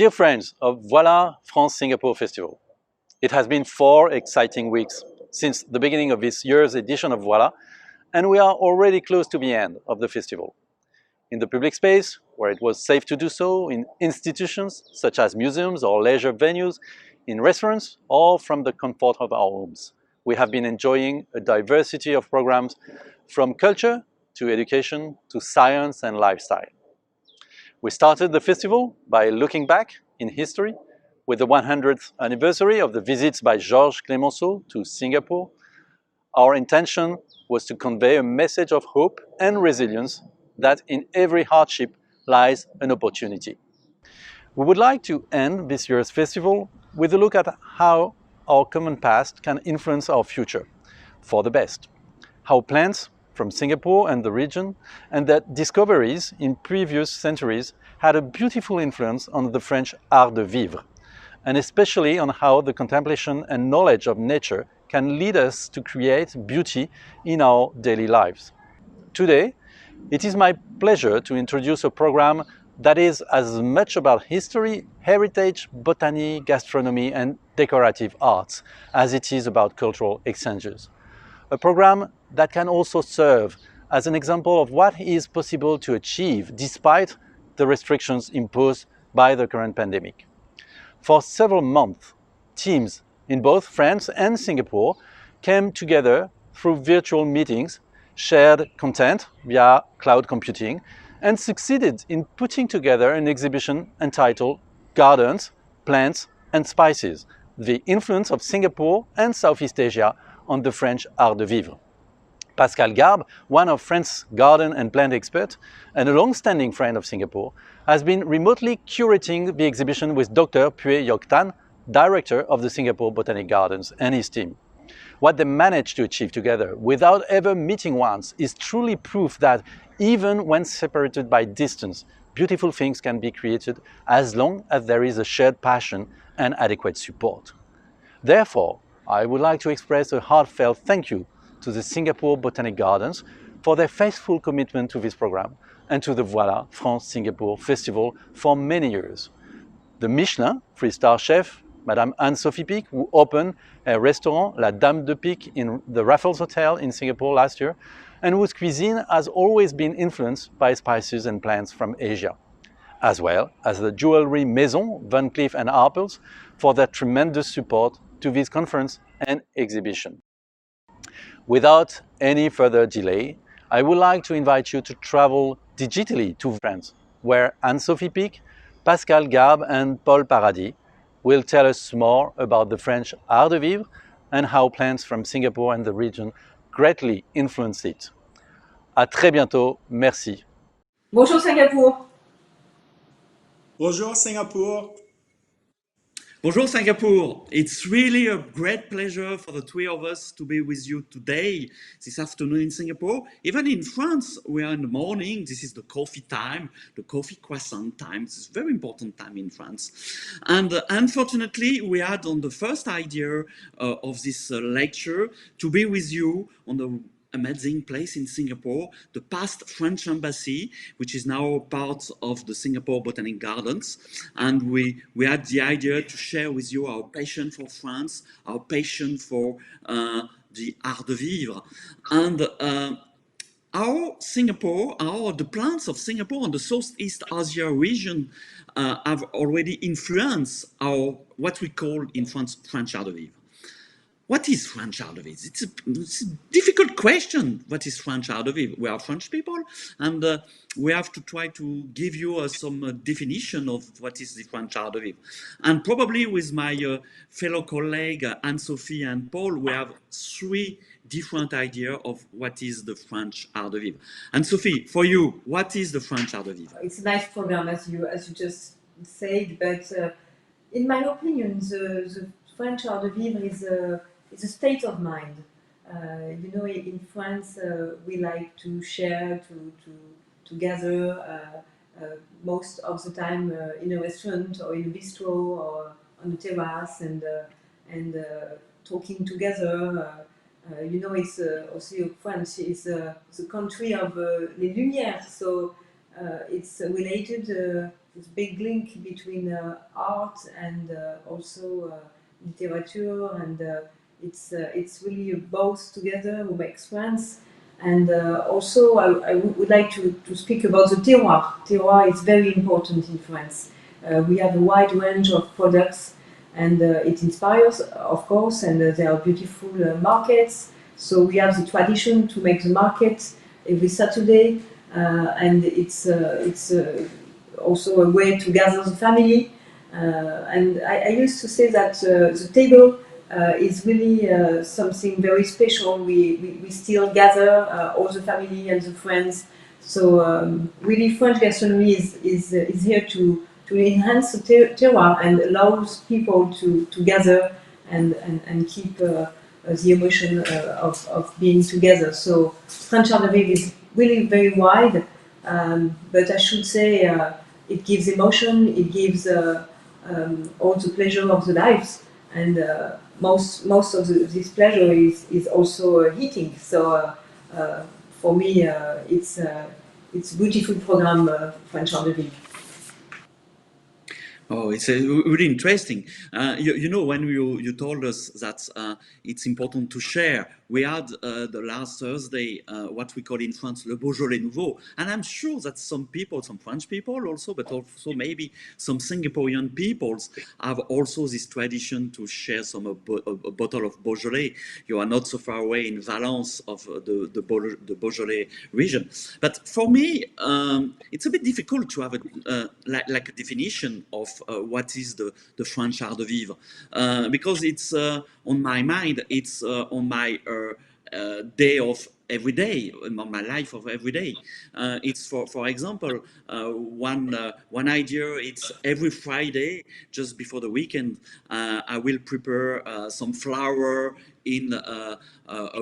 Dear friends of Voilà France-Singapore Festival, it has been 4 exciting weeks since the beginning of this year's edition of Voilà, and we are already close to the end of the festival. In the public space, where it was safe to do so, in institutions such as museums or leisure venues, in restaurants, or from the comfort of our homes, we have been enjoying a diversity of programs from culture to education to science and lifestyle. We started the festival by looking back in history with the 100th anniversary of the visits by Georges Clemenceau to Singapore. Our intention was to convey a message of hope and resilience that in every hardship lies an opportunity. We would like to end this year's festival with a look at how our common past can influence our future for the best. How plants from Singapore and the region and their discoveries in previous centuries had a beautiful influence on the French art de vivre, and especially on how the contemplation and knowledge of nature can lead us to create beauty in our daily lives. Today, it is my pleasure to introduce a program that is as much about history, heritage, botany, gastronomy, and decorative arts as it is about cultural exchanges. A program that can also serve as an example of what is possible to achieve despite the restrictions imposed by the current pandemic. For several months, teams in both France and Singapore came together through virtual meetings, shared content via cloud computing, and succeeded in putting together an exhibition entitled Gardens, Plants and Spices, the influence of Singapore and Southeast Asia on the French art de vivre. Pascal Garbe, one of France's garden and plant experts and a long-standing friend of Singapore, has been remotely curating the exhibition with Dr. Puay Tan, director of the Singapore Botanic Gardens, and his team. What they managed to achieve together without ever meeting once is truly proof that even when separated by distance, beautiful things can be created as long as there is a shared passion and adequate support. Therefore, I would like to express a heartfelt thank you to the Singapore Botanic Gardens for their faithful commitment to this program and to the Voilà France-Singapore Festival for many years. The Michelin 3-star chef, Madame Anne-Sophie Pic, who opened a restaurant, La Dame de Pic, in the Raffles Hotel in Singapore last year, and whose cuisine has always been influenced by spices and plants from Asia, as well as the jewelry Maison, Van Cleef & Arpels, for their tremendous support to this conference and exhibition. Without any further delay, I would like to invite you to travel digitally to France, where Anne-Sophie Pic, Pascal Garbe and Paul Paradis will tell us more about the French art de vivre and how plants from Singapore and the region greatly influence it. À très bientôt, merci. Bonjour Singapour. Bonjour Singapore. Bonjour Singapore. It's really a great pleasure for the three of us to be with you today, this afternoon in Singapore. Even in France, we are in the morning. This is the coffee time, the coffee croissant time. It's a very important time in France. And unfortunately, we had on the first idea of this lecture to be with you on the amazing place in Singapore, the past French embassy, which is now part of the Singapore Botanic Gardens. And we had the idea to share with you our passion for France, our passion for the art de vivre. And the plants of Singapore and the Southeast Asia region have already influenced what we call in France, French art de vivre. What is French art de vivre? It's a difficult question. What is French art de vivre? We are French people, and we have to try to give you some definition of what is the French art de vivre. And probably with my fellow colleague Anne-Sophie and Paul, we have 3 different ideas of what is the French art de vivre. Anne-Sophie, for you, what is the French art de vivre? It's a nice program, as you just said, but in my opinion, the French art de vivre is a state of mind. You know, in France, we like to share, to gather most of the time in a restaurant or in a bistro or on a terrace and talking together. You know, it's also France is the country of les Lumières, so it's related this big link between art and also literature, and it's really both together who makes France. And also, I would like to speak about the terroir. Terroir is very important in France. We have a wide range of products, and it inspires, of course, and there are beautiful markets. So we have the tradition to make the market every Saturday, and it's also a way to gather the family. And I used to say that the table is really something very special. We still gather all the family and the friends. So really, French gastronomy is here to enhance the terroir and allows people to gather and keep the emotion of being together. So French art de vivre is really very wide, but I should say it gives emotion, it gives all the pleasure of the lives, and most of this pleasure is also eating. So for me, it's a beautiful program, French art de vivre. Oh, it's really interesting. You know, when you told us that it's important to share, we had the last Thursday what we call in France le Beaujolais Nouveau, and I'm sure that some people, some French people also, but also maybe some Singaporean peoples have also this tradition to share some a bottle of Beaujolais. You are not so far away in Valence of the Beaujolais region, but for me, it's a bit difficult to have like a definition of what is the French art de vivre, because it's on my mind, it's on my day of every day, in my life of every day. It's for example, one idea. It's every Friday, just before the weekend, I will prepare some flour in a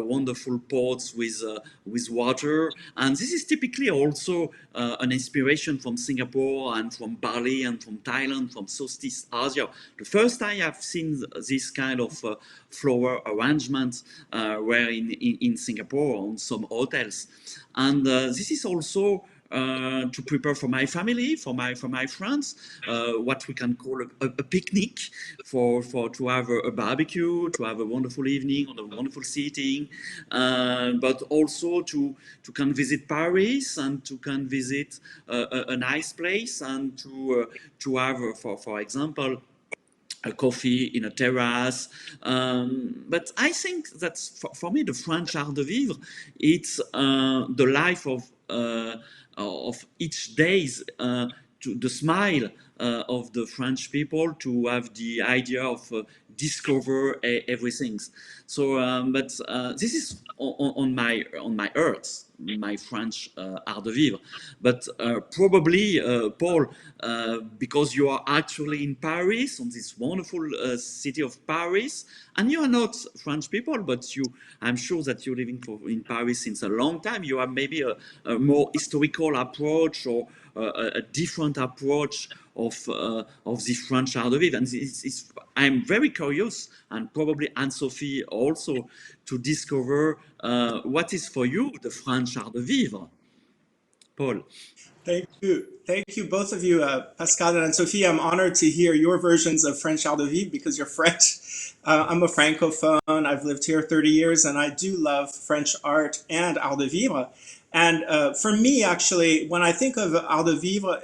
wonderful pot with water, and this is typically also an inspiration from Singapore and from Bali and from Thailand, from Southeast Asia. The first time I've seen this kind of flower arrangement were in Singapore on some hotels, and this is also to prepare for my family, for my friends, what we can call a picnic, for to have a barbecue, to have a wonderful evening on a wonderful seating, but also to can visit Paris and to can visit a nice place and to have for example a coffee in a terrace. But I think that for me, the French art de vivre, it's the life of each days, to the smile of the French people, to have the idea of discover everything. So, but this is on my earth, my French art de vivre. But probably, Paul, because you are actually in Paris, on this wonderful city of Paris, and you are not French people, but I'm sure that you're living in Paris since a long time. You have maybe a more historical approach or a different approach of the French art de vivre. And I'm very curious, and probably Anne-Sophie also, to discover what is for you the French art de vivre. Paul. Thank you, both of you, Pascal and Sophie. I'm honored to hear your versions of French art de vivre because you're French. I'm a francophone. I've lived here 30 years, and I do love French art and art de vivre. And for me, actually, when I think of art de vivre,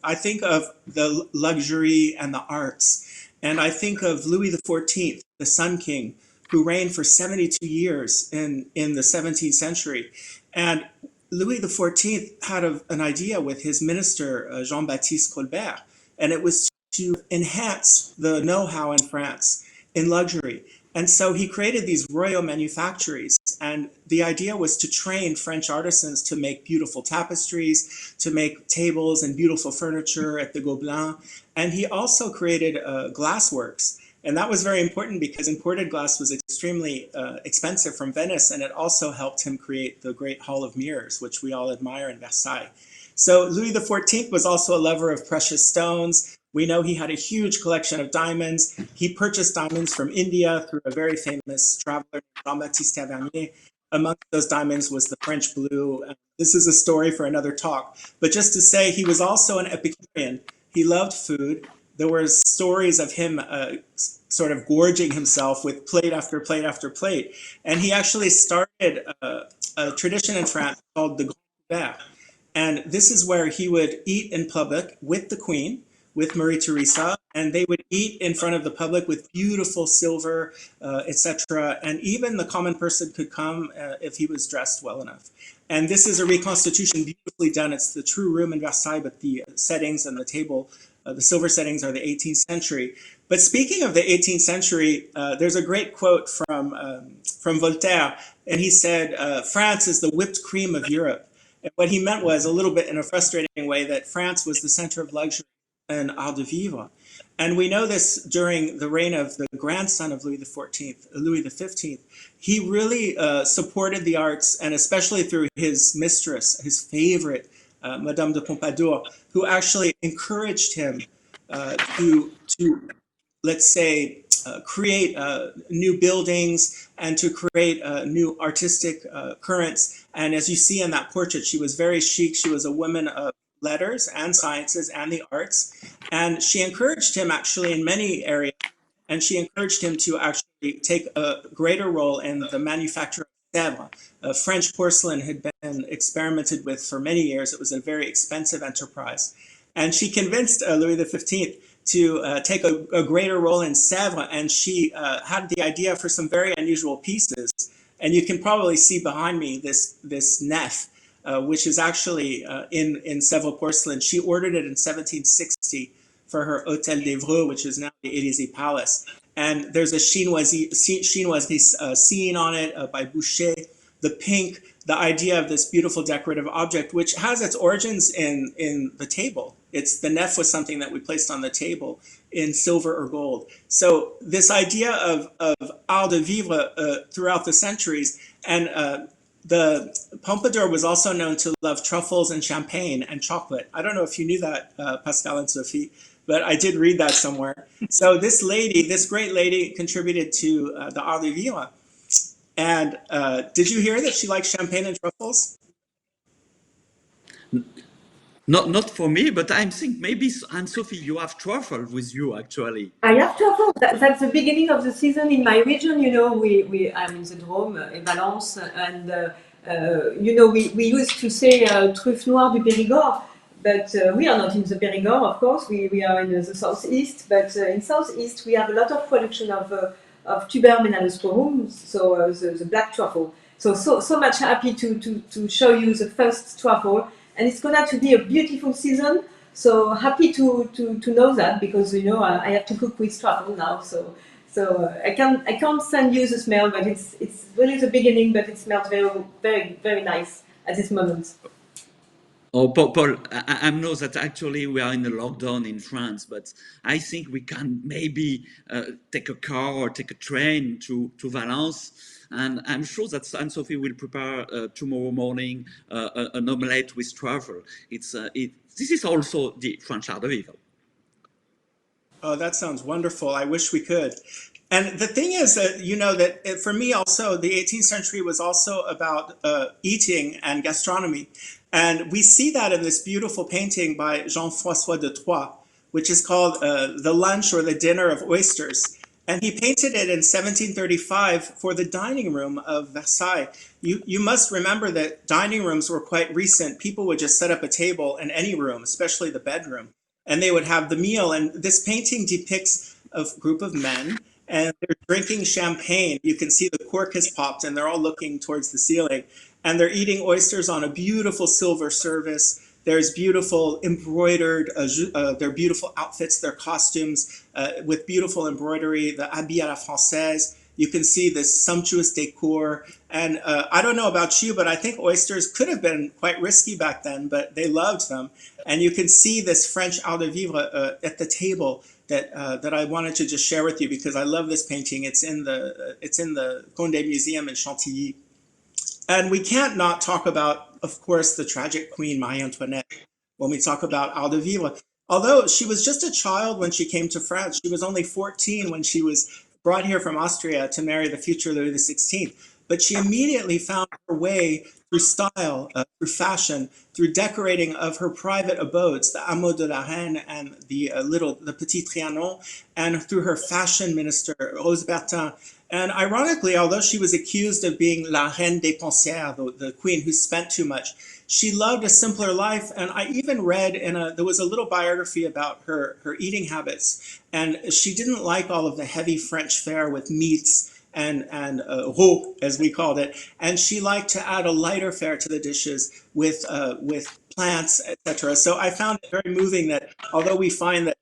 I think of the luxury and the arts. And I think of Louis XIV, the Sun King, who reigned for 72 years in the 17th century. And Louis XIV had an idea with his minister, Jean-Baptiste Colbert, and it was to enhance the know-how in France in luxury. And so he created these royal manufactories, and the idea was to train French artisans to make beautiful tapestries, to make tables and beautiful furniture at the Gobelins. And he also created glassworks. And that was very important because imported glass was extremely expensive from Venice, and it also helped him create the Great Hall of Mirrors, which we all admire in Versailles. So Louis XIV was also a lover of precious stones. We know he had a huge collection of diamonds. He purchased diamonds from India through a very famous traveler, Jean-Baptiste Tavernier. Amongst those diamonds was the French blue. This is a story for another talk. But just to say, he was also an Epicurean. He loved food. There were stories of him sort of gorging himself with plate after plate after plate. And he actually started a tradition in France called the Grand Couvert. And this is where he would eat in public with the Queen, with Marie Theresa, and they would eat in front of the public with beautiful silver, etc. And even the common person could come if he was dressed well enough. And this is a reconstitution beautifully done. It's the true room in Versailles, but the settings and the table, the silver settings are the 18th century. But speaking of the 18th century, there's a great quote from Voltaire, and he said, France is the whipped cream of Europe. And what he meant was, a little bit in a frustrating way, that France was the center of luxury and art de vivre. And we know this during the reign of the grandson of Louis XV. He really supported the arts, and especially through his mistress, his favorite, Madame de Pompadour, who actually encouraged him to let's say, create new buildings and to create new artistic currents. And as you see in that portrait, she was very chic. She was a woman of letters and sciences and the arts. And she encouraged him actually in many areas. And she encouraged him to actually take a greater role in the manufacture of Sèvres. French porcelain had been experimented with for many years. It was a very expensive enterprise. And she convinced Louis XV to take a greater role in Sèvres, and she had the idea for some very unusual pieces. And you can probably see behind me this nef, which is actually in Sèvres porcelain. She ordered it in 1760 for her Hôtel d'Evreux, which is now the Élysée Palace. And there's a chinoiserie scene on it by Boucher. The pink, the idea of this beautiful decorative object, which has its origins in the table. The nef was something that we placed on the table in silver or gold. So this idea of art de vivre throughout the centuries, and the Pompadour was also known to love truffles and champagne and chocolate. I don't know if you knew that, Pascal and Sophie, but I did read that somewhere. So this great lady, contributed to the art de vivre. And did you hear that she likes champagne and truffles? Not for me, but I think maybe, Anne-Sophie, you have truffle with you, actually. I have truffle. That's the beginning of the season in my region. I'm in the Drôme, in Valence, and we used to say truffe noire du Périgord, but we are not in the Périgord, of course. We are in the southeast, but in southeast we have a lot of production of tuber melanosporum, so the black truffle. So much happy to show you the first truffle. And it's going to be a beautiful season. So happy to know that, because I have to cook with truffle now. So I can't send you the smell, but it's really the beginning. But it smells very very very nice at this moment. Oh, Paul, I know that actually we are in a lockdown in France, but I think we can maybe take a car or take a train to Valence. And I'm sure that Anne-Sophie will prepare tomorrow morning an omelette with truffle. This is also the French art de vivre. Oh, that sounds wonderful. I wish we could. And the thing is that for me also, the 18th century was also about eating and gastronomy. And we see that in this beautiful painting by Jean-François de Troyes, which is called The Lunch or the Dinner of Oysters. And he painted it in 1735 for the dining room of Versailles. You must remember that dining rooms were quite recent. People would just set up a table in any room, especially the bedroom, and they would have the meal. And this painting depicts a group of men, and they're drinking champagne. You can see the cork has popped, and they're all looking towards the ceiling. And they're eating oysters on a beautiful silver service. There's beautiful embroidered, their beautiful outfits, their costumes with beautiful embroidery, the habits à la française. You can see this sumptuous decor. And I don't know about you, but I think oysters could have been quite risky back then, but they loved them. And you can see this French art de vivre at the table that I wanted to just share with you, because I love this painting. It's in the Condé Museum in Chantilly. And we can't not talk about, of course, the tragic Queen Marie Antoinette when we talk about art de vivre. Although she was just a child when she came to France, she was only 14 when she was brought here from Austria to marry the future Louis XVI. but she immediately found her way through style, through fashion, through decorating of her private abodes, the Hameau de la Reine and the Petit Trianon, and through her fashion minister, Rose Bertin. And ironically, although she was accused of being la reine dépensière, the queen who spent too much, she loved a simpler life. And I even read there was a little biography about her eating habits. And she didn't like all of the heavy French fare with meats and roux, as we called it. And she liked to add a lighter fare to the dishes with plants, etc. So I found it very moving that although we find that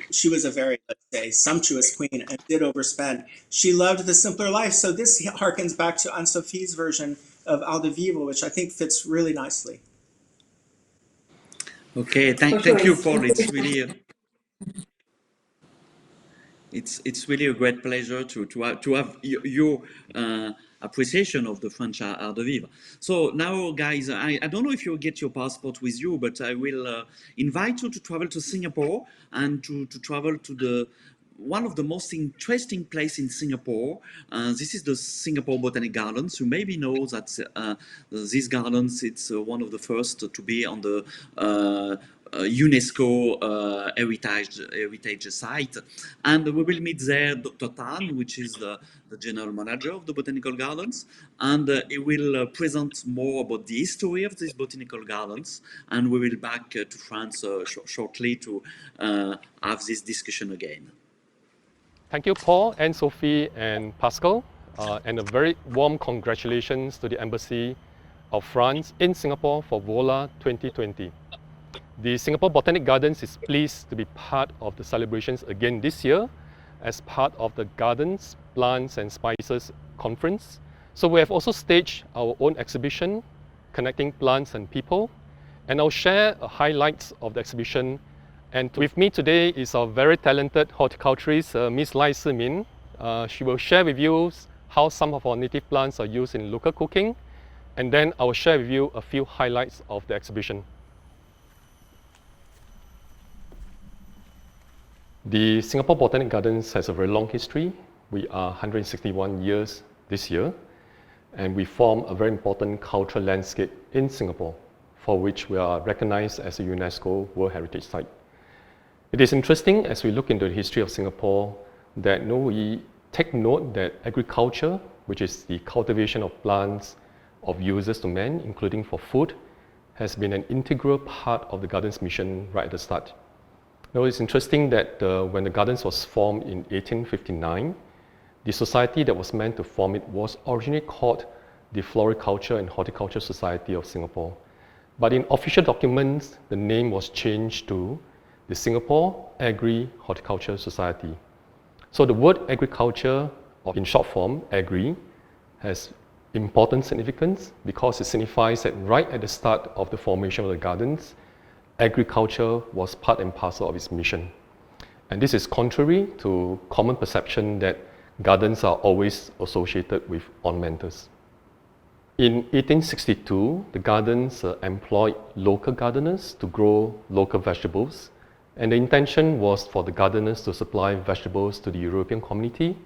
she was a very, let's say, sumptuous queen and did overspend, she loved the simpler life. So this harkens back to Anne-Sophie's version of Art de Vivre, which I think fits really nicely. Okay, thank you, Paul. It's really a great pleasure to have your appreciation of the French art de vivre. So now, guys, I don't know if you'll get your passport with you, but I will invite you to travel to Singapore and to travel to one of the most interesting places in Singapore. This is the Singapore Botanic Gardens. You maybe know that these gardens, it's one of the first to be on the UNESCO heritage site, and we will meet there Dr. Tan, which is the general manager of the Botanical Gardens, and he will present more about the history of these botanical gardens, and we will back to France shortly to have this discussion again. Thank you, Paul, Anne-Sophie, and Pascal, and a very warm congratulations to the Embassy of France in Singapore for Vola 2020. The Singapore Botanic Gardens is pleased to be part of the celebrations again this year as part of the Gardens, Plants and Spices Conference. So we have also staged our own exhibition, Connecting Plants and People, and I'll share highlights of the exhibition. And with me today is our very talented horticulturist, Miss Lai Simin. She will share with you how some of our native plants are used in local cooking, and then I will share with you a few highlights of the exhibition. The Singapore Botanic Gardens has a very long history. We are 161 years this year, and we form a very important cultural landscape in Singapore, for which we are recognized as a UNESCO World Heritage Site. It is interesting as we look into the history of Singapore that we take note that agriculture, which is the cultivation of plants of uses to men, including for food, has been an integral part of the Gardens mission right at the start. Now it's interesting that when the Gardens was formed in 1859, the society that was meant to form it was originally called the Floriculture and Horticulture Society of Singapore. But in official documents, the name was changed to the Singapore Agri-Horticulture Society. So the word agriculture, or in short form, agri, has important significance because it signifies that right at the start of the formation of the Gardens, agriculture was part and parcel of its mission. And this is contrary to common perception that gardens are always associated with ornamentals. In 1862, the gardens employed local gardeners to grow local vegetables, and the intention was for the gardeners to supply vegetables to the European community,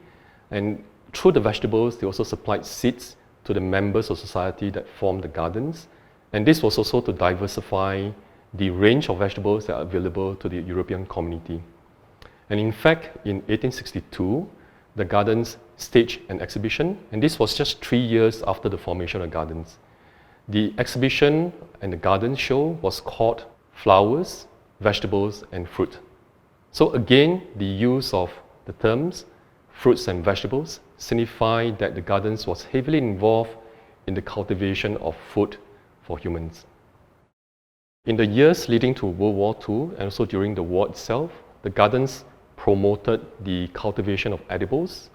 and through the vegetables, they also supplied seeds to the members of society that formed the gardens, and this was also to diversify the range of vegetables that are available to the European community. And in fact, in 1862, the Gardens staged an exhibition, and this was just 3 years after the formation of Gardens. The exhibition and the garden show was called Flowers, Vegetables and Fruit. So again, the use of the terms fruits and vegetables signify that the Gardens was heavily involved in the cultivation of food for humans. In the years leading to World War II and also during the war itself, the Gardens promoted the cultivation of edibles,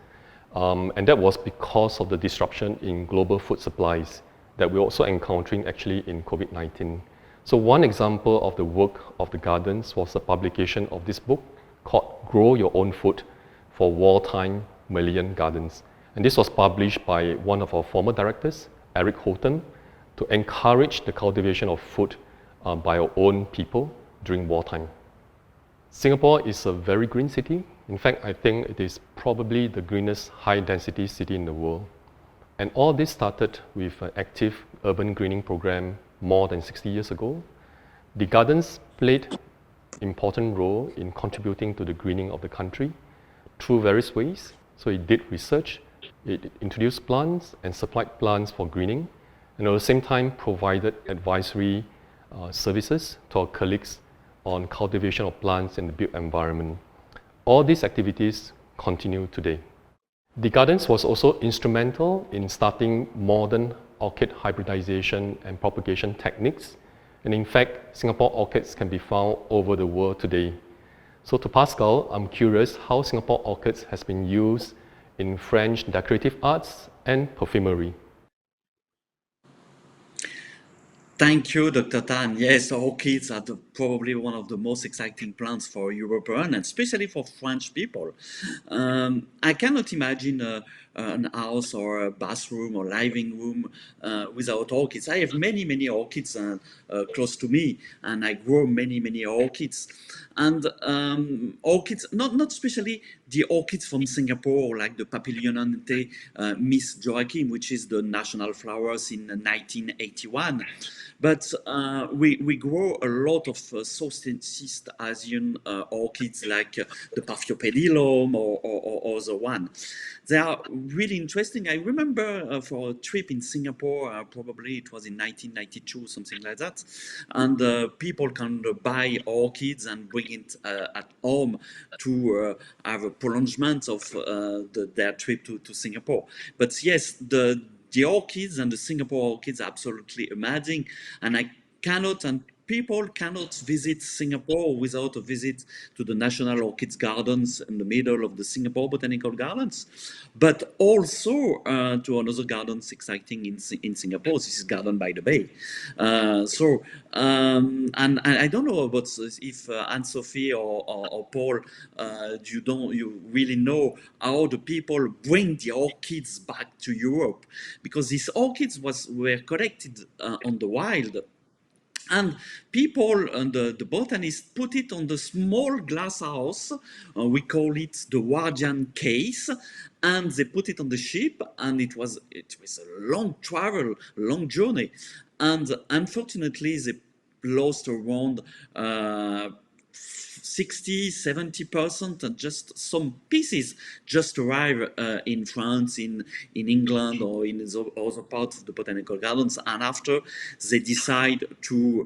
and that was because of the disruption in global food supplies that we're also encountering actually in COVID-19. So one example of the work of the Gardens was the publication of this book called Grow Your Own Food for Wartime Malian Gardens. And this was published by one of our former directors, Eric Houghton, to encourage the cultivation of food by our own people during wartime. Singapore is a very green city. In fact, I think it is probably the greenest high-density city in the world. And all this started with an active urban greening program more than 60 years ago. The gardens played an important role in contributing to the greening of the country through various ways. So it did research, it introduced plants and supplied plants for greening, and at the same time provided advisory services to our colleagues on cultivation of plants in the built environment. All these activities continue today. The gardens was also instrumental in starting modern orchid hybridization and propagation techniques. And in fact, Singapore orchids can be found over the world today. So to Pascal, I'm curious how Singapore orchids has been used in French decorative arts and perfumery. Thank you, Dr. Tan. Yes, orchids are probably one of the most exciting plants for European and especially for French people. I cannot imagine an house or a bathroom or living room without orchids. I have many orchids close to me, and I grow many orchids. And orchids, not especially the orchids from Singapore, like the Papillonante Miss Joachim, which is the national flowers in 1981. But we grow a lot of Southeast Asian orchids like the Paphiopedilum or other one. They are really interesting. I remember for a trip in Singapore, probably it was in 1992, something like that, and people can buy orchids and bring it at home to have a prolongement of their trip to Singapore. But yes, the orchids and the Singapore orchids are absolutely amazing, and I cannot, and people cannot visit Singapore without a visit to the National Orchids Gardens in the middle of the Singapore Botanical Gardens, but also to another gardens exciting in Singapore. This is Garden by the Bay. And I don't know about if Anne-Sophie or Paul, you really know how the people bring the orchids back to Europe, because these orchids were collected on the wild. And people and the botanists put it on the small glass house. We call it the Guardian case, and they put it on the ship. And it was a long travel, long journey, and unfortunately they lost around 60-70%, and just some pieces just arrive in France, in England, or in other parts of the botanical gardens, and after they decide to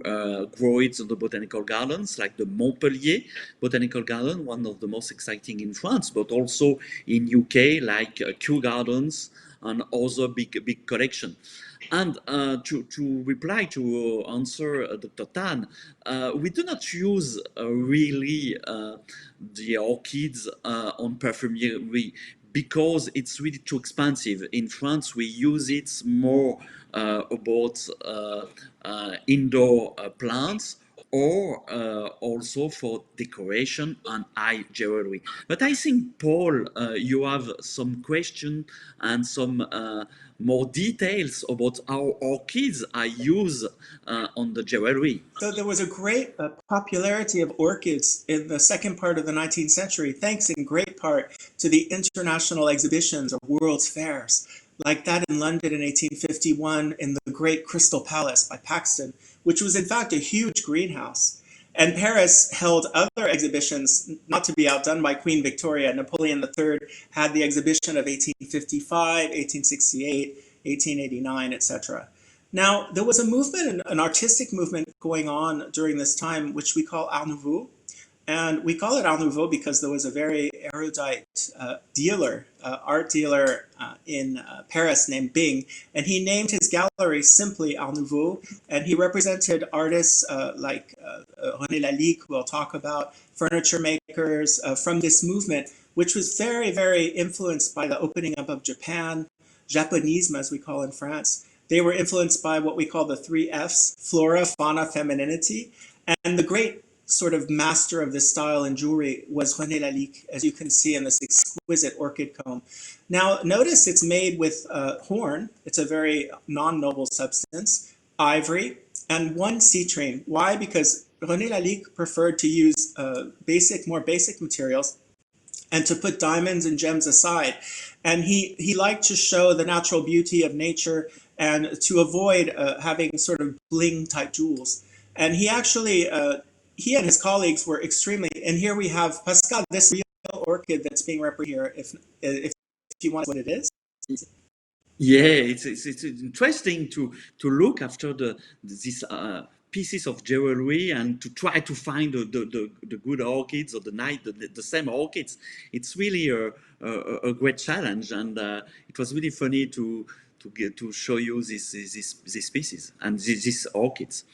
grow it in the botanical gardens, like the Montpellier Botanical Garden, one of the most exciting in France, but also in UK, like Kew Gardens and other big collection. And to reply to answer Dr. Tan, we do not use really the orchids on perfumery because it's really too expensive. In France, we use it more about indoor plants, or also for decoration and eye jewelry. But I think, Paul, you have some question and some more details about how orchids are used on the jewelry. So there was a great popularity of orchids in the second part of the 19th century, thanks in great part to the international exhibitions of World's Fairs, like that in London in 1851 in the Great Crystal Palace by Paxton, which was in fact a huge greenhouse. And Paris held other exhibitions, not to be outdone by Queen Victoria. Napoleon III had the exhibition of 1855, 1868, 1889, etc. Now, there was a movement, an artistic movement going on during this time, which we call Art Nouveau. And we call it Art Nouveau because there was a very erudite art dealer in Paris named Bing, and he named his gallery simply Art Nouveau, and he represented artists like René Lalique, who I'll talk about, furniture makers from this movement, which was very influenced by the opening up of Japan, Japonisme as we call in France. They were influenced by what we call the 3 Fs, flora, fauna, femininity, and the great sort of master of this style in jewelry was René Lalique, as you can see in this exquisite orchid comb. Now, notice it's made with horn. It's a very non-noble substance, ivory, and 1 citrine. Why? Because René Lalique preferred to use more basic materials and to put diamonds and gems aside. And he liked to show the natural beauty of nature and to avoid having sort of bling type jewels. And he actually, he and his colleagues were extremely, and here we have Pascal, this real orchid that's being represented here, if you want what it is. Yeah, it's interesting to look after these pieces of jewelry and to try to find the good orchids or the same orchids. It's really a great challenge, and it was really funny to get to show you these pieces and these orchids.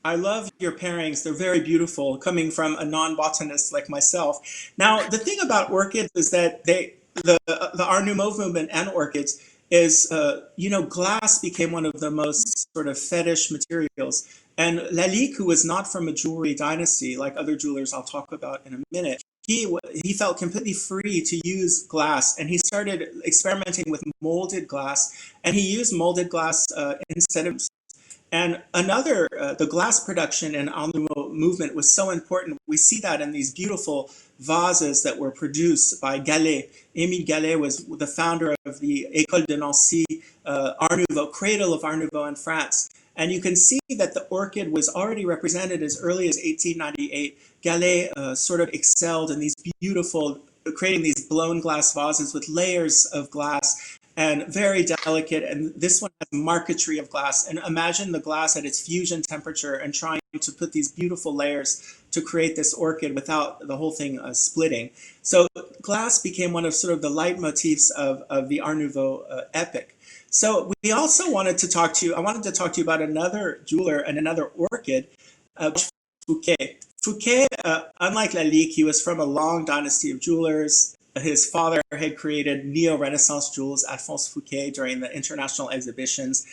I love your pairings. They're very beautiful, coming from a non-botanist like myself. Now, the thing about orchids is that the Art Nouveau movement and orchids is, glass became one of the most sort of fetish materials. And Lalique, who was not from a jewelry dynasty like other jewelers I'll talk about in a minute, he felt completely free to use glass, and he started experimenting with molded glass, and he used molded glass instead of. And the glass production in Art Nouveau movement was so important. We see that in these beautiful vases that were produced by Gallet. Émile Gallet was the founder of the École de Nancy, Art Nouveau, cradle of Art Nouveau in France. And you can see that the orchid was already represented as early as 1898. Gallet sort of excelled in these beautiful, creating these blown glass vases with layers of glass and very delicate. And this one has marquetry of glass. And imagine the glass at its fusion temperature and trying to put these beautiful layers to create this orchid without the whole thing splitting. So glass became one of sort of the leitmotifs of the Art Nouveau epic. So we also wanted to talk to you, I wanted to talk to you about another jeweler and another orchid, Fouquet. Fouquet, unlike Lalique, he was from a long dynasty of jewelers. His father had created neo-Renaissance jewels at Alphonse Fouquet during the international exhibitions.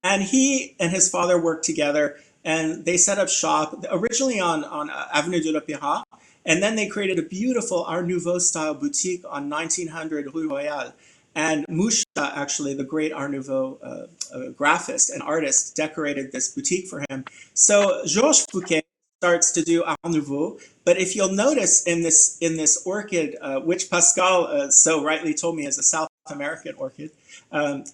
And he and his father worked together, and they set up shop originally on Avenue de l'Opéra. And then they created a beautiful Art Nouveau style boutique on 1900 Rue Royale. And Moucha, actually, the great Art Nouveau graphist and artist, decorated this boutique for him. So Georges Fouquet starts to do Art Nouveau, but if you'll notice in this orchid, which Pascal so rightly told me is a South American orchid,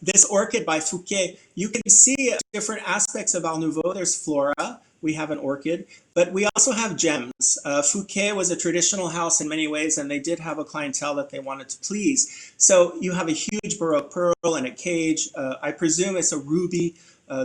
this orchid by Fouquet, you can see different aspects of Art Nouveau. There's flora, we have an orchid, but we also have gems. Fouquet was a traditional house in many ways, and they did have a clientele that they wanted to please. So you have a huge Baroque pearl in a cage. I presume it's a ruby,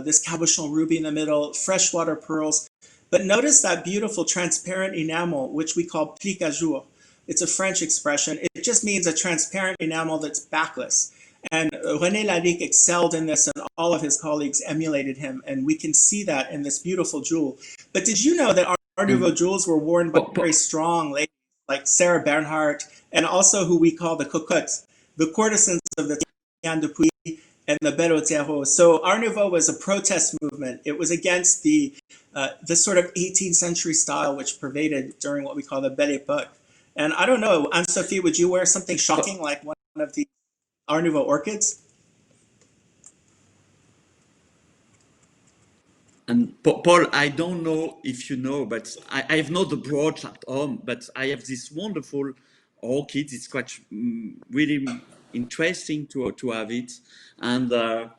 this cabochon ruby in the middle, freshwater pearls. But notice that beautiful transparent enamel, which we call plique à jour. It's a French expression. It just means a transparent enamel that's backless. And René Lalique excelled in this, and all of his colleagues emulated him. And we can see that in this beautiful jewel. But did you know that Art Nouveau jewels were worn by very strong ladies like Sarah Bernhardt, and also who we call the cocottes, the courtesans of the Diane de Puy and the Belle Terreau. So Art Nouveau was a protest movement. It was against the sort of 18th century style which pervaded during what we call the Belle Époque. And I don't know, Anne-Sophie, would you wear something shocking like one of the Art Nouveau orchids? And Paul, I don't know if you know, but I have not the brooch at home, but I have this wonderful orchid. It's quite really interesting to have it, and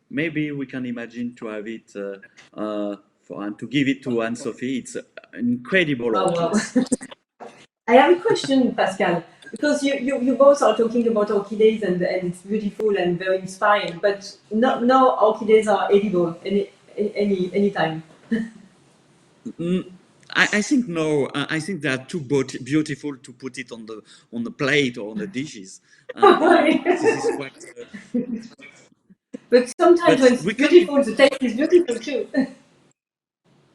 maybe we can imagine to have it and to give it to Anne-Sophie. It's an incredible orchid. Wow. I have a question, Pascal, because you both are talking about orchids and it's beautiful and very inspiring, but no orchids are edible any time. I think no. I think they are too beautiful to put it on the plate or on the dishes. This is quite. But sometimes when it's beautiful, the taste is beautiful too.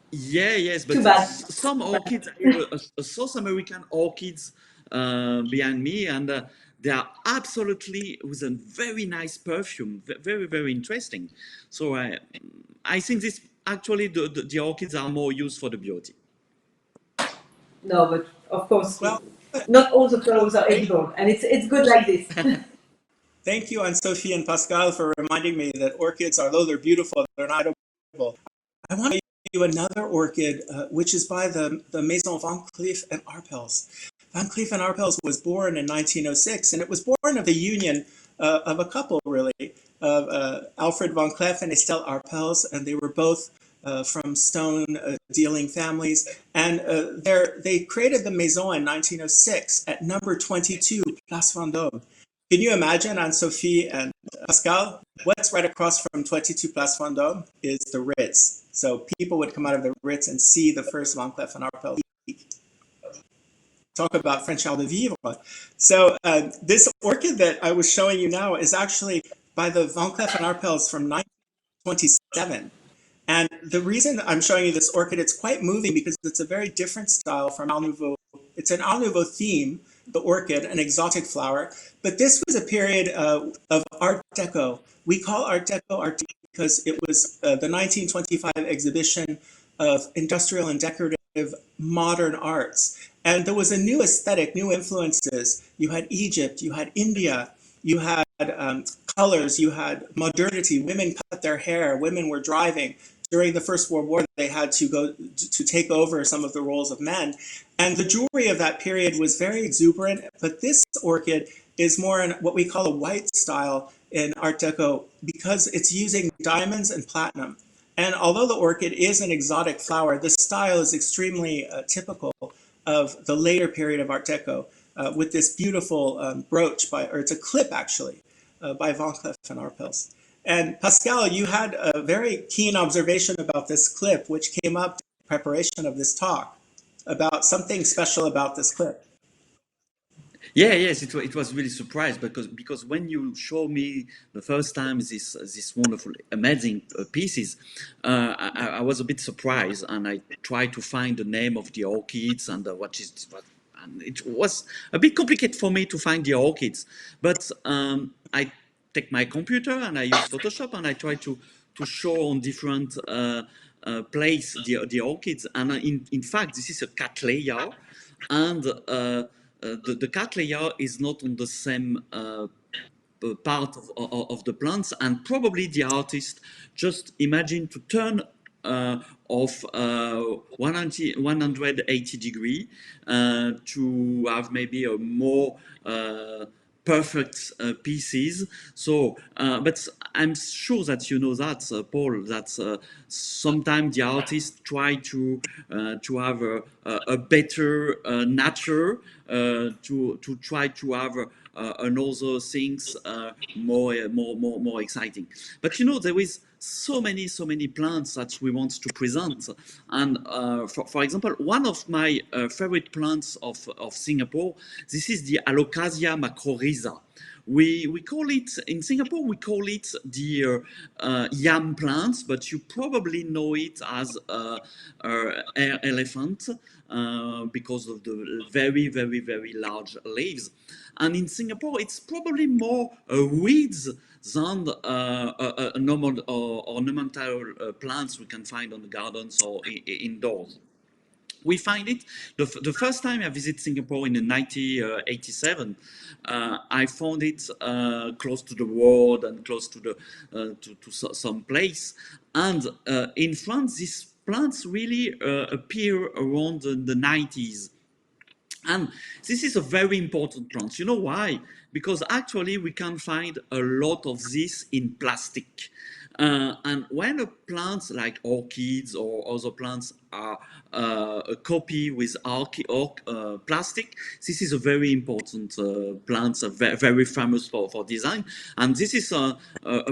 Yeah, yes, but some orchids, I have a South American orchids behind me, and they are absolutely with a very nice perfume, very, very interesting. So I think this actually the orchids are more used for the beauty. No, but of course, well, not all the flowers are edible, and it's good like this. Thank you, Anne-Sophie and Pascal, for reminding me that orchids, although they're beautiful, they're not edible. I want to you another orchid, which is by the Maison Van Cleef and Arpels. Van Cleef and Arpels was born in 1906, and it was born of the union of a couple, really, of Alfred Van Cleef and Estelle Arpels, and they were both from stone dealing families. And they created the Maison in 1906 at number 22, Place Vendôme. Can you imagine, Anne-Sophie and Pascal? What's right across from 22 Place Vendôme is the Ritz. So people would come out of the Ritz and see the first Van Cleef and Arpels. Talk about French art de vivre. So this orchid that I was showing you now is actually by the Van Cleef and Arpels from 1927. And the reason I'm showing you this orchid, it's quite moving because it's a very different style from Art Nouveau. It's an Art Nouveau theme, the orchid, an exotic flower. But this was a period of Art Deco. We call Art Deco Art Deco because it was the 1925 exhibition of industrial and decorative modern arts. And there was a new aesthetic, new influences. You had Egypt, you had India, you had colors, you had modernity. Women cut their hair, women were driving. During the First World War, they had to go to take over some of the roles of men. And the jewelry of that period was very exuberant, but this orchid is more in what we call a white style in Art Deco because it's using diamonds and platinum. And although the orchid is an exotic flower, the style is extremely typical of the later period of Art Deco with this beautiful brooch or it's a clip actually, by Van Cleef and Arpels. And Pascal, you had a very keen observation about this clip, which came up in preparation of this talk, about something special about this clip. Yeah, yes, it was really surprised because when you show me the first time this wonderful, amazing pieces, I was a bit surprised, and I tried to find the name of the orchids and and it was a bit complicated for me to find the orchids, but I take my computer and I use Photoshop and I try to show on different place the orchids, and in fact this is a cattleya, and the cattleya is not on the same part of the plants, and probably the artist just imagine to turn of 180 degree to have maybe a more perfect pieces. So, but I'm sure that you know that, Paul, that sometimes the artists try to have a better nature, to try to have another things more exciting. But you know, there is so many plants that we want to present, and for example, one of my favorite plants of Singapore, this is the Alocasia macrorhiza. We call it in Singapore, we call it the yam plants, but you probably know it as air elephant because of the very large leaves. And in Singapore, it's probably more weeds than normal ornamental plants we can find on the gardens or indoors. We find it, the first time I visited Singapore in 1987, I found it close to the road and close to some place. And in France, these plants really appear around the 90s. And this is a very important plant. You know why? Because actually we can find a lot of this in plastic. And when a plant like orchids or other plants are a copy with plastic, this is a very important plant, very famous for design. And this is a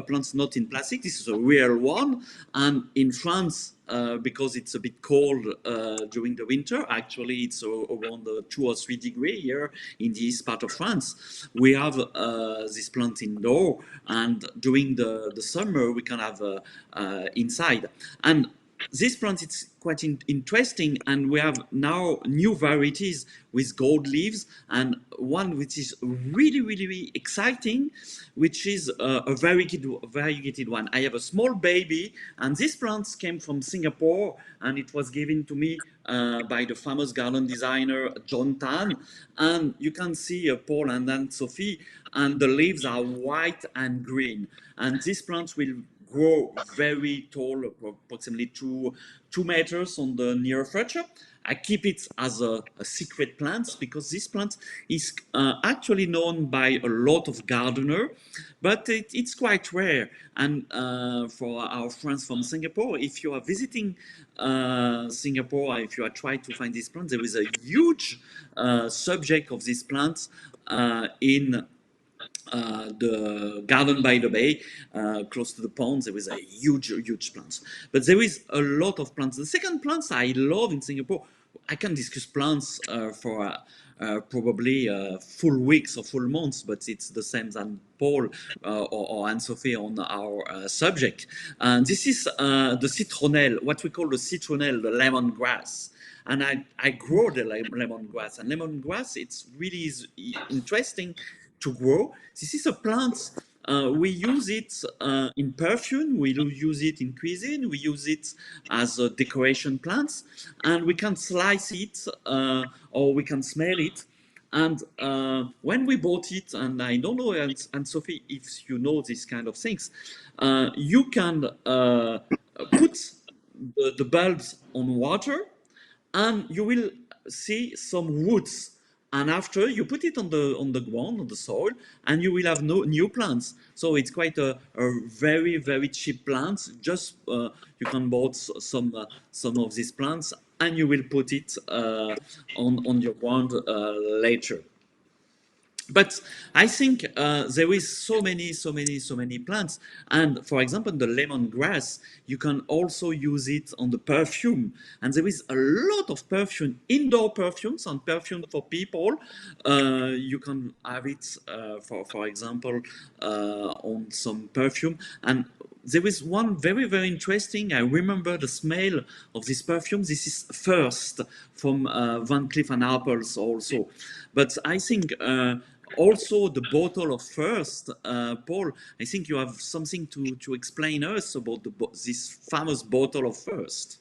plant not in plastic, this is a real one. And in France, because it's a bit cold during the winter. Actually, it's around 2 or 3 degrees here in the east part of France. We have this plant indoor, and during the summer we can have inside. And this plant is quite interesting, and we have now new varieties with gold leaves, and one which is really exciting, which is a variegated one. I have a small baby, and this plant came from Singapore, and it was given to me by the famous garden designer John Tan. And you can see Paul and Anne-Sophie, and the leaves are white and green. And this plant will grow very tall, approximately 2 meters on the near future. I keep it as a secret plant because this plant is actually known by a lot of gardeners, but it's quite rare. And for our friends from Singapore, if you are visiting Singapore, if you are trying to find this plant, there is a huge subject of this plant in the garden by the bay, close to the pond. There is a huge plants. But there is a lot of plants. The second plants I love in Singapore, I can discuss plants for probably full weeks or full months, but it's the same than Paul or Anne-Sophie on our subject. And this is the citronelle, what we call the citronelle, the lemongrass. And I grow the lemongrass. And lemongrass, it's really interesting to grow. This is a plant. We use it in perfume. We do use it in cuisine. We use it as a decoration plant, and we can slice it or we can smell it. And when we bought it, and I don't know, and Sophie, if you know these kind of things, you can put the bulbs on water, and you will see some roots. And after you put it on the ground, on the soil, and you will have new plants. So it's quite a very cheap plant. Just you can buy some of these plants, and you will put it on your ground later. But I think there is so many plants. And for example, the lemongrass, you can also use it on the perfume. And there is a lot of perfume, indoor perfumes and perfume for people. You can have it, for example, on some perfume. And there is one very interesting. I remember the smell of this perfume. This is First from Van Cleef & Arpels also. But I think also the bottle of First, Paul, I think you have something to explain us about this famous bottle of First.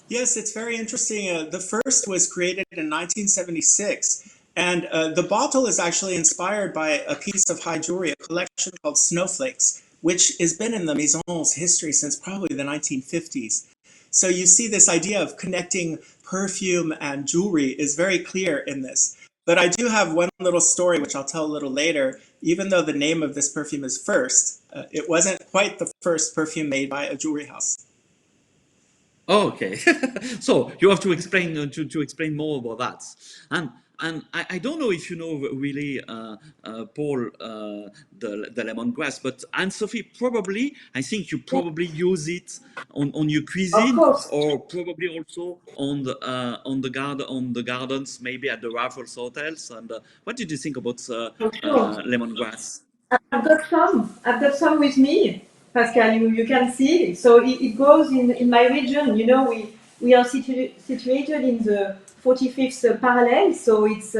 Yes, it's very interesting. The First was created in 1976. And the bottle is actually inspired by a piece of high jewelry, a collection called Snowflakes, which has been in the Maison's history since probably the 1950s. So you see this idea of connecting perfume and jewelry is very clear in this. But I do have one little story, which I'll tell a little later. Even though the name of this perfume is First, it wasn't quite the first perfume made by a jewelry house. Oh, okay. So you have to explain to explain more about that. And I don't know if you know really, Paul, the lemongrass, but Anne-Sophie, probably, I think you probably use it on your cuisine, or probably also on the gardens, maybe at the Raffles hotels. And what did you think about lemongrass? I've got some with me, Pascal. You can see. So it grows in my region. You know, we are situated in the 45th parallel, so it's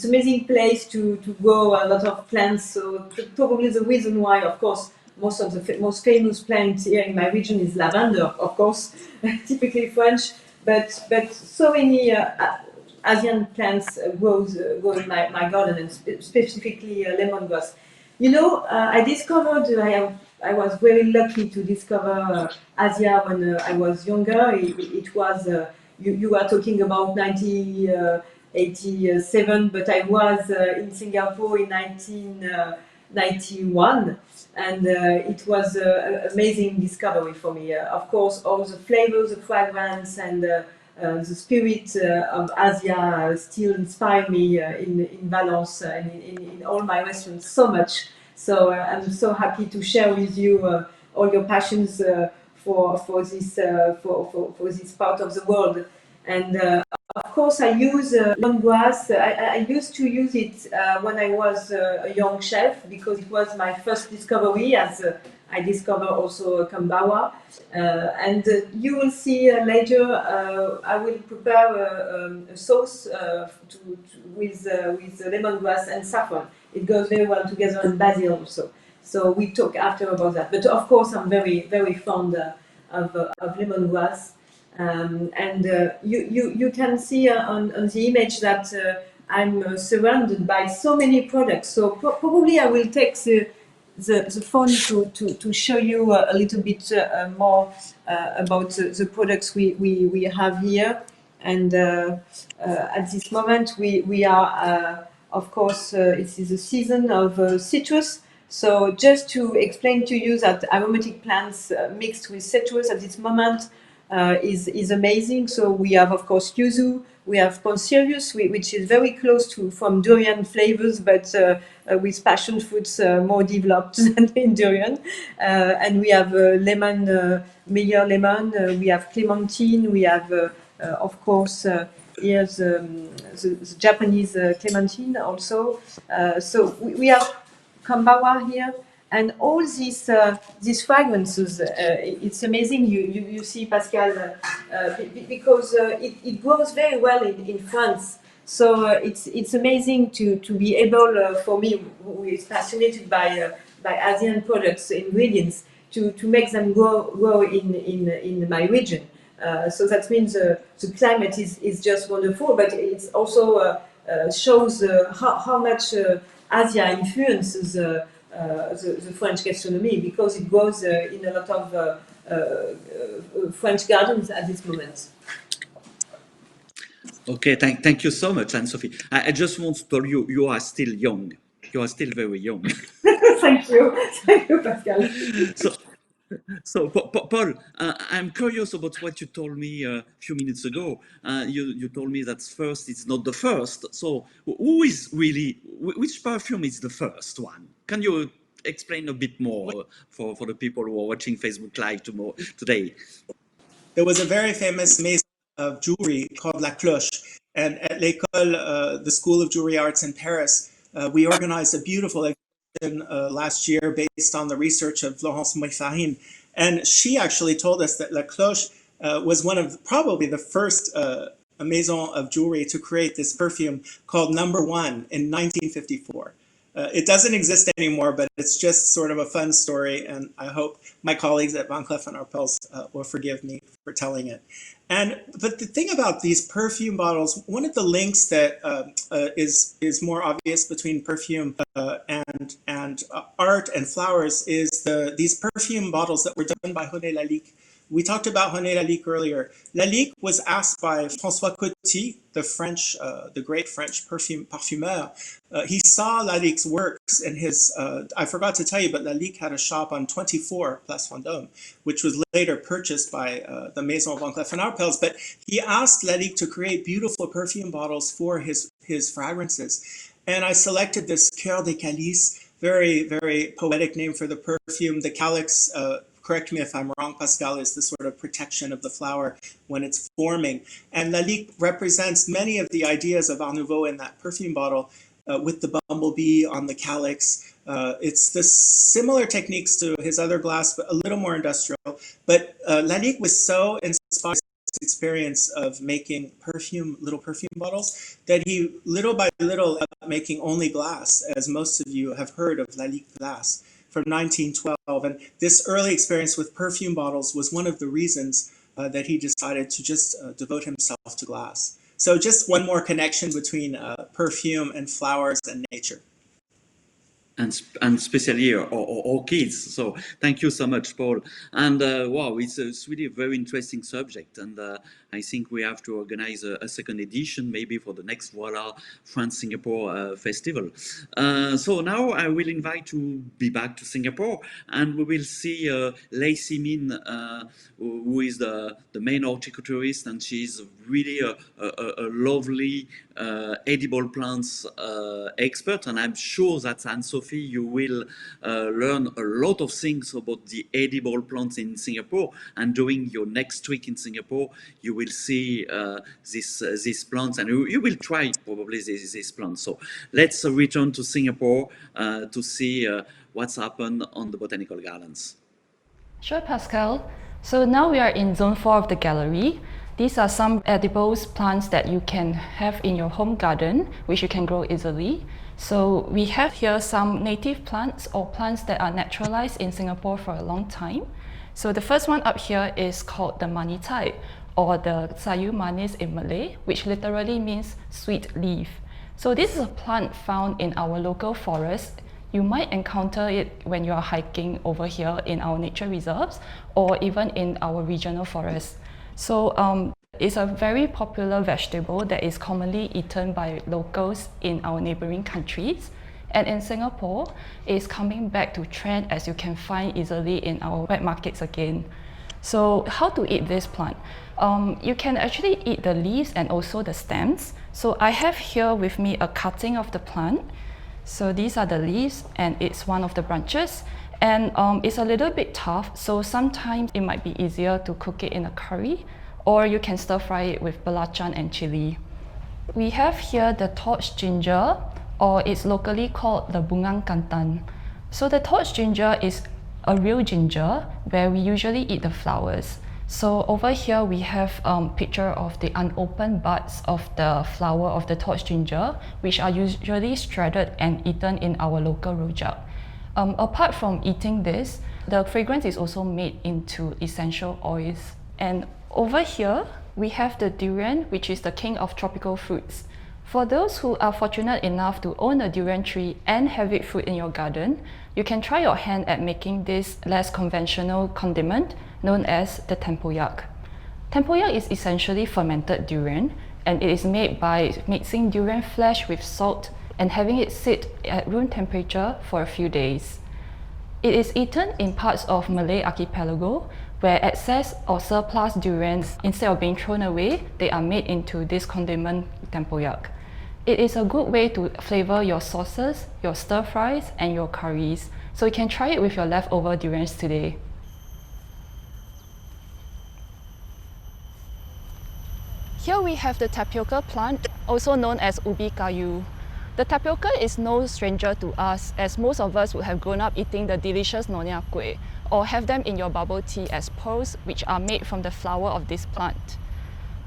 amazing place to grow a lot of plants. So probably the reason why, of course, most of the most famous plants here in my region is lavender, of course, typically French, but so many Asian plants grow in my garden, and specifically lemongrass. You know, I discovered, I was very lucky to discover Asia when I was younger. It was, you were talking about 1987, but I was in Singapore in 1991, and it was an amazing discovery for me. Of course, all the flavors, the fragrance, and the spirit of Asia still inspire me in Valence and in all my restaurants so much. So I'm so happy to share with you all your passions for this part of the world. And of course, I use lemongrass. I used to use it when I was a young chef, because it was my first discovery, as I discovered also Kambawa. And you will see later, I will prepare a sauce with lemongrass and saffron. It goes very well together, and basil also. So we talk after about that. But of course, I'm very fond of lemongrass. And you can see on the image that I'm surrounded by so many products. So probably I will take the phone to show you a little bit more about the products we have here. And at this moment, we are, of course, it is a season of citrus. So just to explain to you that aromatic plants mixed with citrus at this moment is amazing. So we have, of course, yuzu, we have Poncirius, which is very close to from durian flavors, but with passion fruits more developed than in durian. And we have lemon, Meyer lemon, we have clementine, we have, of course, here's the Japanese clementine also. So we have Kambawa here, and all these fragrances. It's amazing. You see, Pascal, because it grows very well in France. So it's amazing to be able, for me, who is fascinated by Asian products, ingredients, to make them grow in my region. So that means the climate is just wonderful, but it also shows how much Asia influences the French gastronomy, because it grows in a lot of French gardens at this moment. Okay, thank you so much, Anne-Sophie. I just want to tell you, you are still young. You are still very young. Thank you, Pascal. So Paul, I'm curious about what you told me a few minutes ago. You told me that first is not the first. So who is really, which perfume is the first one? Can you explain a bit more for the people who are watching Facebook Live today? There was a very famous maison of jewelry called La Cloche. And at l'École, the School of Jewelry Arts in Paris, we organized a beautiful exhibition last year based on the research of Florence Moifarine. And she actually told us that La Cloche was one of probably the first maison of jewelry to create this perfume called Number One in 1954. It doesn't exist anymore, but it's just sort of a fun story, and I hope my colleagues at Van Cleef & Arpels will forgive me for telling it. But the thing about these perfume bottles, one of the links that is more obvious between perfume and art and flowers is these perfume bottles that were done by René Lalique. We talked about René Lalique earlier. Lalique was asked by François Coty, the great French parfumeur. He saw Lalique's works in his, I forgot to tell you, but Lalique had a shop on 24 Place Vendôme, which was later purchased by the Maison Van Cleef & Arpels. But he asked Lalique to create beautiful perfume bottles for his fragrances. And I selected this Cœur des Calices, very, very poetic name for the perfume. The calyx, correct me if I'm wrong, Pascal, is the sort of protection of the flower when it's forming. And Lalique represents many of the ideas of Art Nouveau in that perfume bottle with the bumblebee on the calyx. It's the similar techniques to his other glass, but a little more industrial. But Lalique was so inspired by this experience of making little perfume bottles, that he, little by little, making only glass, as most of you have heard of Lalique glass, from 1912. And this early experience with perfume bottles was one of the reasons that he decided to just devote himself to glass. So just one more connection between perfume and flowers and nature. And especially orchids. So thank you so much, Paul. And wow, it's really a very interesting subject. And I think we have to organize a second edition, maybe for the next Voila France-Singapore Festival. So now I will invite to be back to Singapore, and we will see Simin, who is the main horticulturist, and she's really a lovely edible plants expert. And I'm sure that Anne-Sophie, you will learn a lot of things about the edible plants in Singapore. And during your next week in Singapore, you will see these plants, and you will try probably these plants. So let's return to Singapore to see what's happened on the botanical gardens. Sure, Pascal. So now we are in Zone 4 of the gallery. These are some edible plants that you can have in your home garden, which you can grow easily. So we have here some native plants or plants that are naturalized in Singapore for a long time. So the first one up here is called the Manitai, or the Sayu Manis in Malay, which literally means sweet leaf. So this is a plant found in our local forest, You might encounter it when you are hiking over here in our nature reserves or even in our regional forests. So it's a very popular vegetable that is commonly eaten by locals in our neighboring countries. And in Singapore, it's coming back to trend as you can find easily in our wet markets again. So how to eat this plant? You can actually eat the leaves and also the stems. So I have here with me a cutting of the plant. So these are the leaves and it's one of the branches. And it's a little bit tough, so sometimes it might be easier to cook it in a curry, or you can stir fry it with belacan and chili. We have here the torch ginger, or it's locally called the bungang kantan. So the torch ginger is a real ginger where we usually eat the flowers. So over here we have a picture of the unopened buds of the flower of the torch ginger, which are usually shredded and eaten in our local rojak. Apart from eating this, the fragrance is also made into essential oils. And over here, we have the durian, which is the king of tropical fruits. For those who are fortunate enough to own a durian tree and have it fruit in your garden, you can try your hand at making this less conventional condiment known as the tempoyak. Tempoyak is essentially fermented durian, and it is made by mixing durian flesh with salt and having it sit at room temperature for a few days. It is eaten in parts of Malay archipelago where excess or surplus durians, instead of being thrown away, they are made into this condiment tempoyak. It is a good way to flavor your sauces, your stir fries, and your curries. So you can try it with your leftover durians today. Here we have the tapioca plant, also known as ubi kayu. The tapioca is no stranger to us, as most of us would have grown up eating the delicious Nonya Kueh, or have them in your bubble tea as pearls, which are made from the flower of this plant.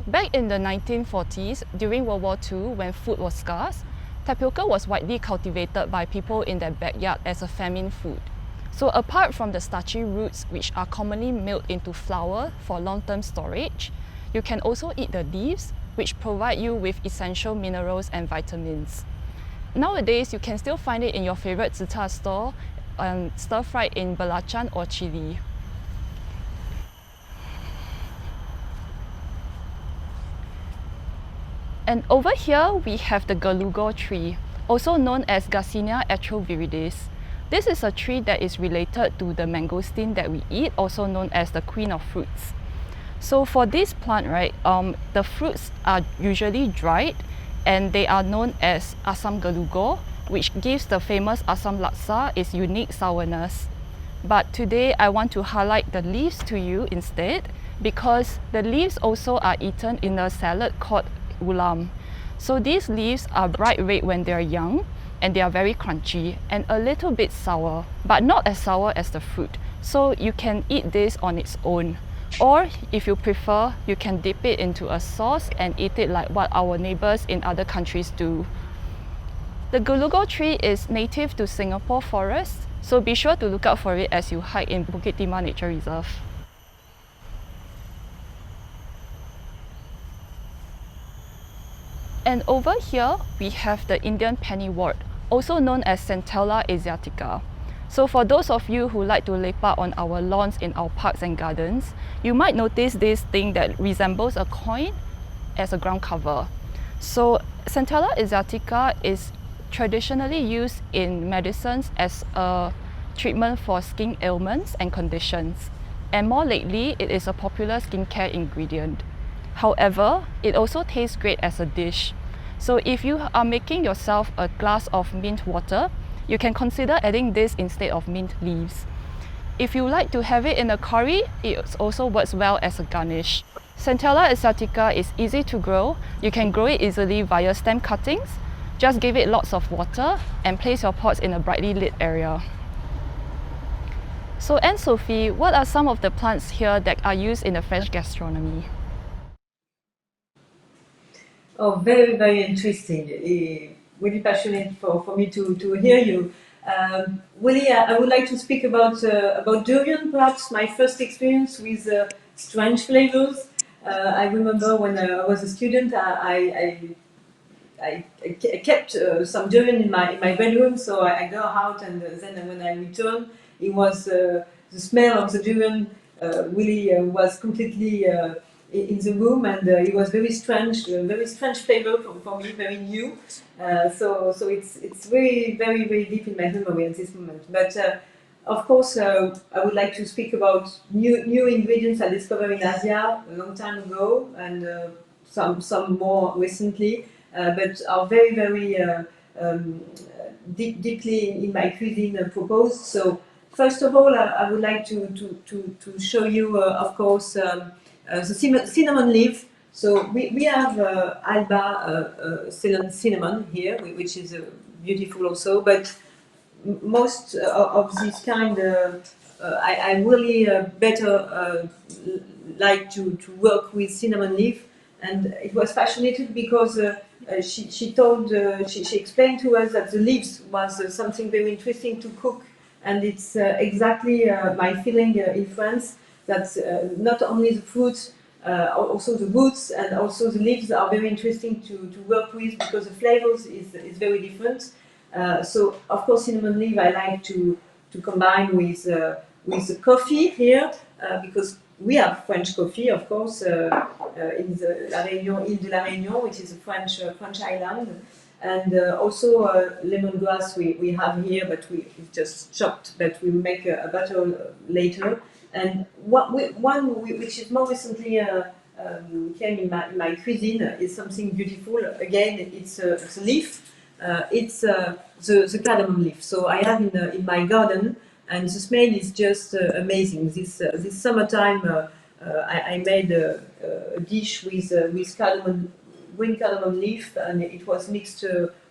Back in the 1940s, during World War II, when food was scarce, tapioca was widely cultivated by people in their backyard as a famine food. So apart from the starchy roots, which are commonly milled into flour for long-term storage, you can also eat the leaves, which provide you with essential minerals and vitamins. Nowadays, you can still find it in your favorite zi char store, stir-fried in belacan or chili. And over here, we have the Galuga tree, also known as Garcinia atroviridis. This is a tree that is related to the mangosteen that we eat, also known as the queen of fruits. So for this plant, right, the fruits are usually dried, and they are known as asam galugo, which gives the famous asam laksa its unique sourness. But today I want to highlight the leaves to you instead, because the leaves also are eaten in a salad called ulam. So these leaves are bright red when they are young, and they are very crunchy and a little bit sour, but not as sour as the fruit. So you can eat this on its own. Or if you prefer, you can dip it into a sauce and eat it like what our neighbours in other countries do. The Galuga tree is native to Singapore forests, so be sure to look out for it as you hike in Bukit Timah Nature Reserve. And over here, we have the Indian pennywort, also known as Centella asiatica. So for those of you who like to lepak on our lawns in our parks and gardens, you might notice this thing that resembles a coin as a ground cover. So Centella asiatica is traditionally used in medicines as a treatment for skin ailments and conditions. And more lately, it is a popular skincare ingredient. However, it also tastes great as a dish. So if you are making yourself a glass of mint water, you can consider adding this instead of mint leaves. If you like to have it in a curry, it also works well as a garnish. Centella asiatica is easy to grow. You can grow it easily via stem cuttings. Just give it lots of water and place your pots in a brightly lit area. So Anne-Sophie, what are some of the plants here that are used in the French gastronomy? Oh, very, very interesting. Really passionate for me to hear you. Really, I would like to speak about durian, perhaps my first experience with strange flavors. I remember when I was a student, I I kept some durian in my bedroom, so I go out, and then when I return, it was the smell of the durian really was completely in the room, and it was very strange flavor for me, very new. So it's very deep in my memory at this moment. But of course, I would like to speak about new ingredients I discovered in Asia a long time ago, and some more recently, but are very deeply in my cuisine proposed. So first of all, I would like to show you, of course, the cinnamon leaf. So we have Alba cinnamon here, which is beautiful also, but most of this kind, I really better like to work with cinnamon leaf, and it was fascinating because she explained to us that the leaves was something very interesting to cook, and it's exactly my feeling in France, that not only the fruits, also the roots and also the leaves are very interesting to work with, because the flavors is very different. So of course cinnamon leaf I like to combine with the coffee here, because we have French coffee, of course, in the La Réunion, Île de la Réunion, which is a French island, and also lemongrass we have here, but we just chopped, but we make a butter later. And one which is more recently came in my cuisine is something beautiful. Again, it's a leaf. It's the cardamom leaf. So I have in my garden, and the smell is just amazing. This summertime, I made a dish with green cardamom leaf, and it was mixed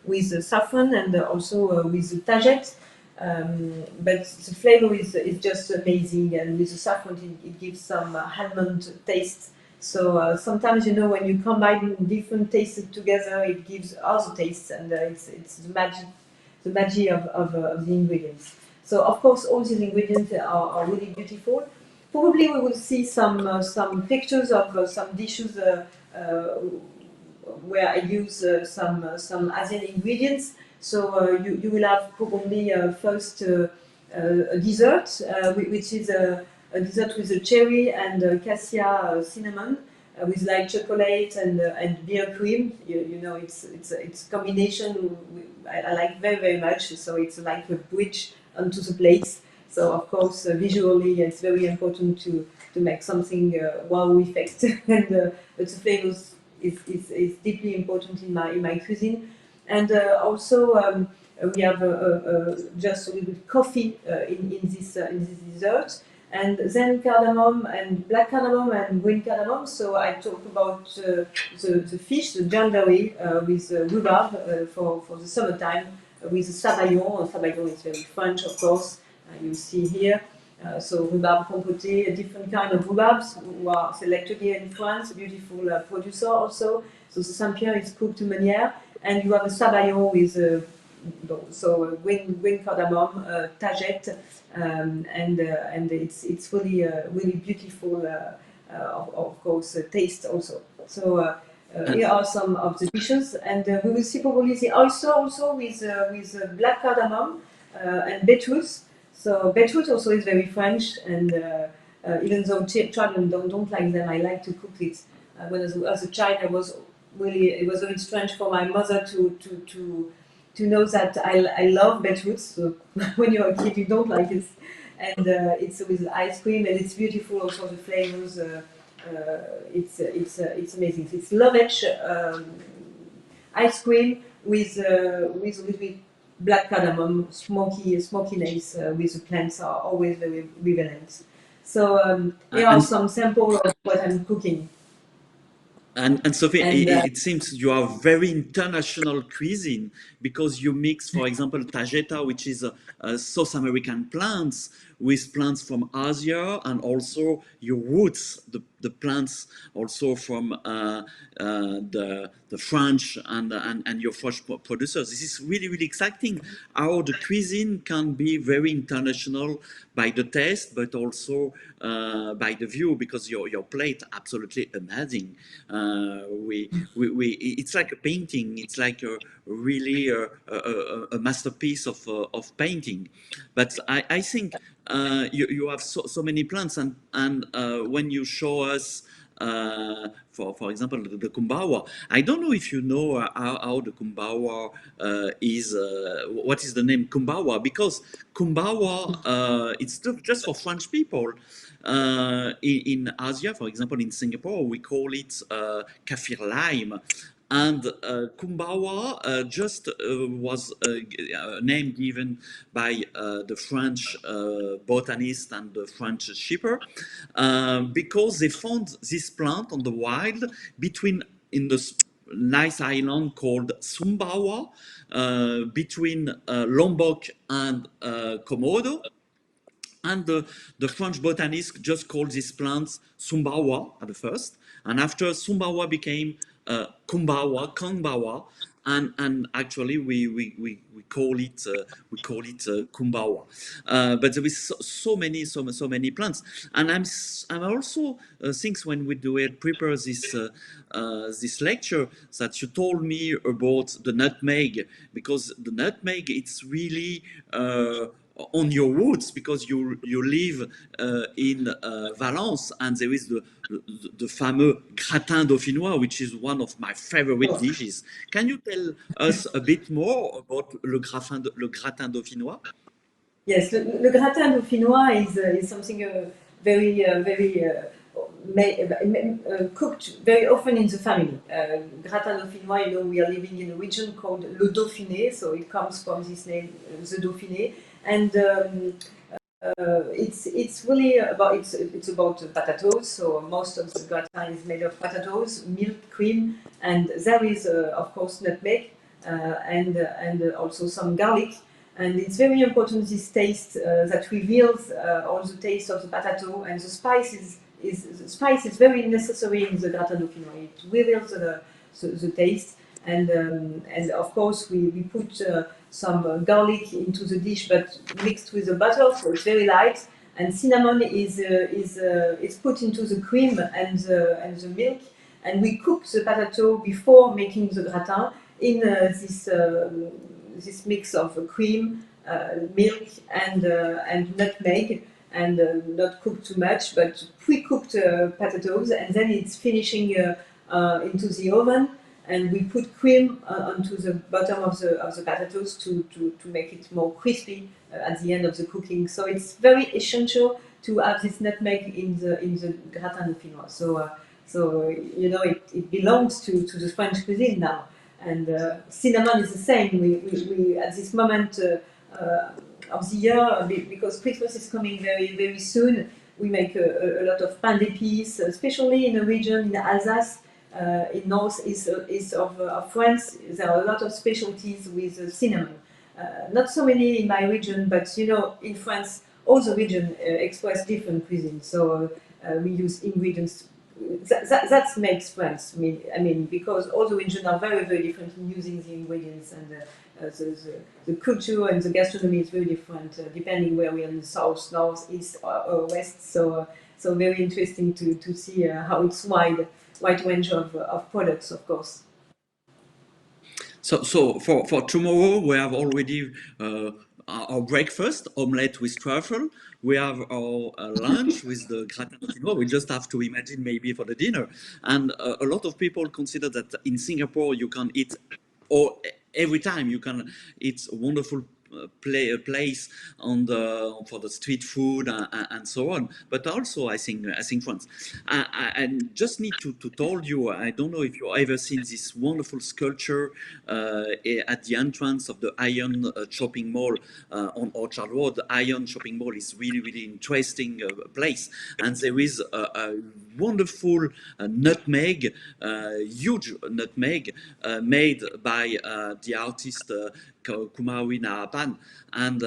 with saffron and also with tagette. But the flavor is just amazing, and with the saffron it gives some almond taste. So sometimes, you know, when you combine different tastes together, it gives other tastes, and it's the magic of the ingredients. So of course, all these ingredients are really beautiful. Probably we will see some pictures of some dishes where I use some Asian ingredients. So you will have probably first a dessert, which is a dessert with a cherry and cassia cinnamon, with light chocolate and beer cream. You know, it's a combination I like very much. So it's like a bridge onto the plates. So of course, visually, it's very important to make something wow effect, and but the flavors is deeply important in my cuisine. And also we have just a little bit coffee in this dessert, and then cardamom and black cardamom and green cardamom. So I talk about the fish, the jamboree with rhubarb for the summertime, with the sabayon. Sabayon is very French, of course. You see here. So rhubarb compoté, a different kind of rhubarbs who are selected here in France, a beautiful producer also. So the Saint-Pierre is cooked to manière, and you have a sabayon with green cardamom, tagette, and it's really beautiful, of course, taste also. So here are some of the dishes, and we will see probably the oyster also with black cardamom and beetroot. So beetroot also is very French, and even though children don't like them, I like to cook it. When as a child, it was very strange for my mother to know that I love beetroot. So when you're a kid, you don't like it, and it's with ice cream, and it's beautiful. Also the flavors, it's amazing. It's lovage ice cream with a little bit black cardamom, smokiness with the plants are always very prevalent. So here are some samples of what I'm cooking. And Sophie, And it seems you are very international cuisine, because you mix, for example, tagetta, which is South American plants, with plants from Asia, and also your roots, the plants also from the French and your French producers. This is really exciting how the cuisine can be very international by the taste, but also by the view, because your plate absolutely amazing. It's like a painting. It's like really a masterpiece of painting. But I think you have so many plants, and when you show us, for example, the kumbawa. I don't know if you know how the kumbawa is. What is the name kumbawa? Because kumbawa, it's not just for French people. In Asia, for example, in Singapore, we call it kaffir lime. And Kumbawa just was a name given by the French botanist and the French shipper because they found this plant on the wild between in the nice island called Sumbawa between Lombok and Komodo. And the French botanists just called these plants Sumbawa at the first, and after Sumbawa became Kumbawa, Kangbawa, and actually we call it Kumbawa. But there is so many plants, and I'm also thinks when we prepare this lecture that you told me about the nutmeg, because the nutmeg it's really on your woods, because you live in Valence, and there is the famous gratin dauphinois, which is one of my favorite dishes. Can you tell us a bit more about le gratin dauphinois? Yes, le gratin dauphinois is something very cooked very often in the family. Gratin dauphinois, you know, we are living in a region called le Dauphiné, so it comes from this name, the Dauphiné, and it's really about it's about potatoes. So most of the gratin is made of potatoes, milk, cream, and there is of course nutmeg and also some garlic. And it's very important, this taste that reveals all the taste of the potato, and the spice is very necessary in the gratin dauphinois. It reveals the taste, and of course we put some garlic into the dish, but mixed with the butter, so it's very light. And cinnamon is put into the cream and the milk, and we cook the potato before making the gratin in this mix of cream, milk, and nutmeg, and not cooked too much, but pre-cooked potatoes, and then it's finishing into the oven, and we put cream onto the bottom of the potatoes to make it more crispy at the end of the cooking. So it's very essential to have this nutmeg in the gratin dauphinois. So you know it belongs to the French cuisine now. And cinnamon is the same. We at this moment of the year, because Christmas is coming very soon, we make a lot of pain d'épices, especially in a region in Alsace, in northeast of France. There are a lot of specialties with cinnamon. Not so many in my region, but you know, in France, all the region express different cuisines. So we use ingredients. That makes France. I mean, because all the regions are very different in using the ingredients, and the culture and the gastronomy is very different depending where we are in the south, north, east, or west. So very interesting to see how it's wide range of products, of course. So for tomorrow we have already our breakfast, omelette with truffle. We have our lunch with the gratin dauphinois. We just have to imagine maybe for the dinner. And a lot of people consider that in Singapore you can eat, or every time you can eat wonderful place for the street food and so on. But also I think France. I just need to tell you, I don't know if you've ever seen this wonderful sculpture at the entrance of the Ion shopping mall on Orchard Road. The Ion shopping mall is really interesting place, and there is a wonderful nutmeg, huge nutmeg made by the artist Kumawi Narapan, and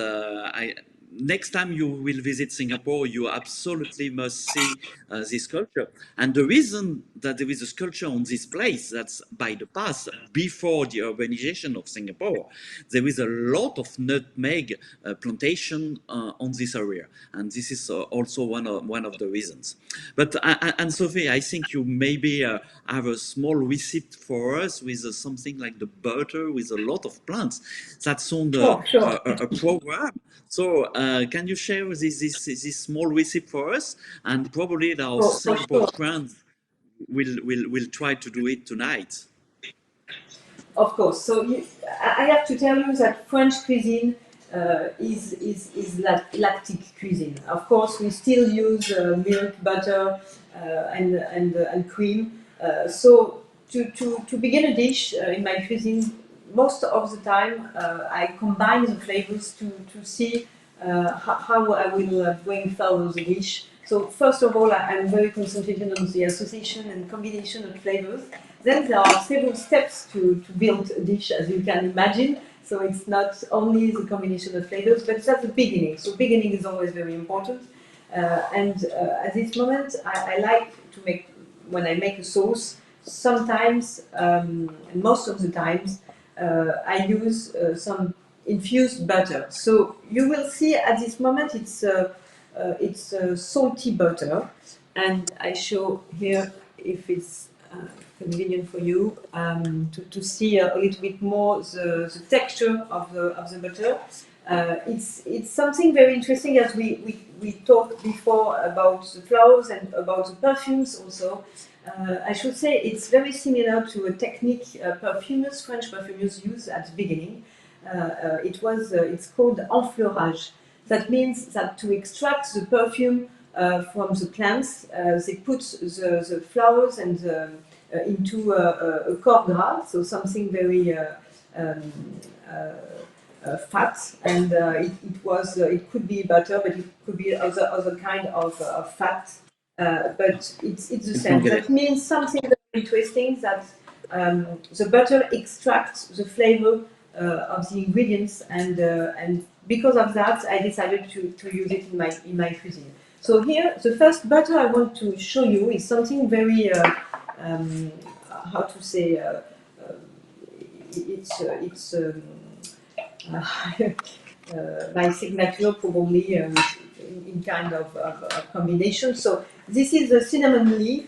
next time you will visit Singapore, you absolutely must see this sculpture. And the reason that there is a sculpture on this place, that's by the past, before the urbanization of Singapore, there is a lot of nutmeg plantation on this area. And this is also one of the reasons. But Anne-Sophie, I think you maybe have a small receipt for us with something like the butter with a lot of plants. That's on Sure. a program. So can you share this small recipe for us? And probably our For Singapore sure. friends will try to do it tonight. Of course. So I have to tell you that French cuisine is lactic cuisine. Of course, we still use milk, butter, and cream. So to begin a dish in my cuisine, most of the time I combine the flavors to see how I will bring forward the dish. So first of all, I'm very concentrated on the association and combination of flavors. Then there are several steps to build a dish, as you can imagine. So it's not only the combination of flavors, but it's at the beginning. So beginning is always very important. At this moment, I like to make, when I make a sauce, sometimes, and most of the times, I use some infused butter. So you will see at this moment it's salty butter, and I show here if it's convenient for you to see a little bit more the texture of the butter. It's something very interesting, as we talked before about the flowers and about the perfumes also. I should say it's very similar to a technique French perfumers use at the beginning. It's called enfleurage. That means that to extract the perfume from the plants, they put the flowers and into a corps gras, so something very fat, and it could be butter, but it could be other kind of fat. But it's the same. That means something very interesting, that the butter extracts the flavor of the ingredients, and because of that, I decided to use it in my cuisine. So here, the first butter I want to show you is something very how to say, it's my signature, probably in kind of combination. So this is the cinnamon leaf,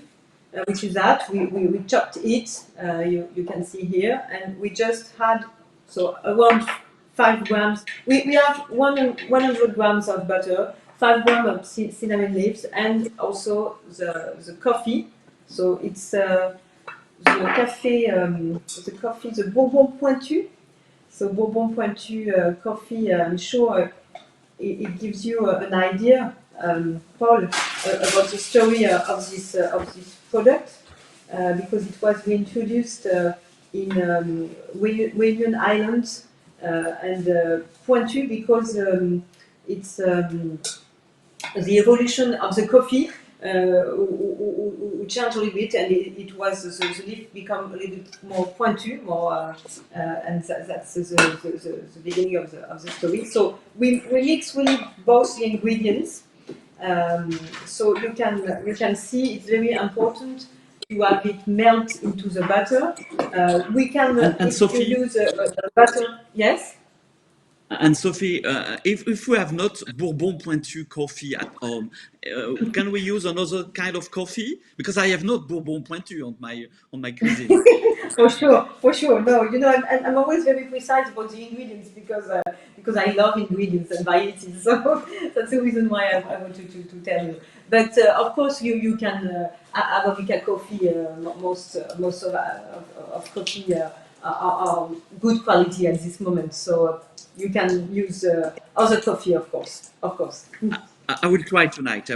which is that we chopped it. You can see here, and we just had so around 5 grams. We have 100 grams of butter, 5 grams of cinnamon leaves, and also the coffee. So it's the coffee, the Bourbon Pointu. So Bourbon Pointu coffee, I'm sure it gives you an idea, Paul, about the story of this product, because it was reintroduced in Réunion Islands, and Pointu because it's the evolution of the coffee changed a little bit, and it was the leaf become a little bit more pointu, more, and that's the beginning of the story. So we mix really both the ingredients. So you can see it's very important to have it melt into the butter. We can and if Sophie, you use a butter, yes. And Sophie, if we have not Bourbon Pointu coffee at home, can we use another kind of coffee? Because I have not Bourbon Pointu on my cuisine. For sure. No, I'm always very precise about the ingredients because I love ingredients and varieties. So that's the reason why I wanted to tell you. But of course, you can Arabica coffee. Most of coffee are good quality at this moment. So you can use other coffee, of course. I will try tonight.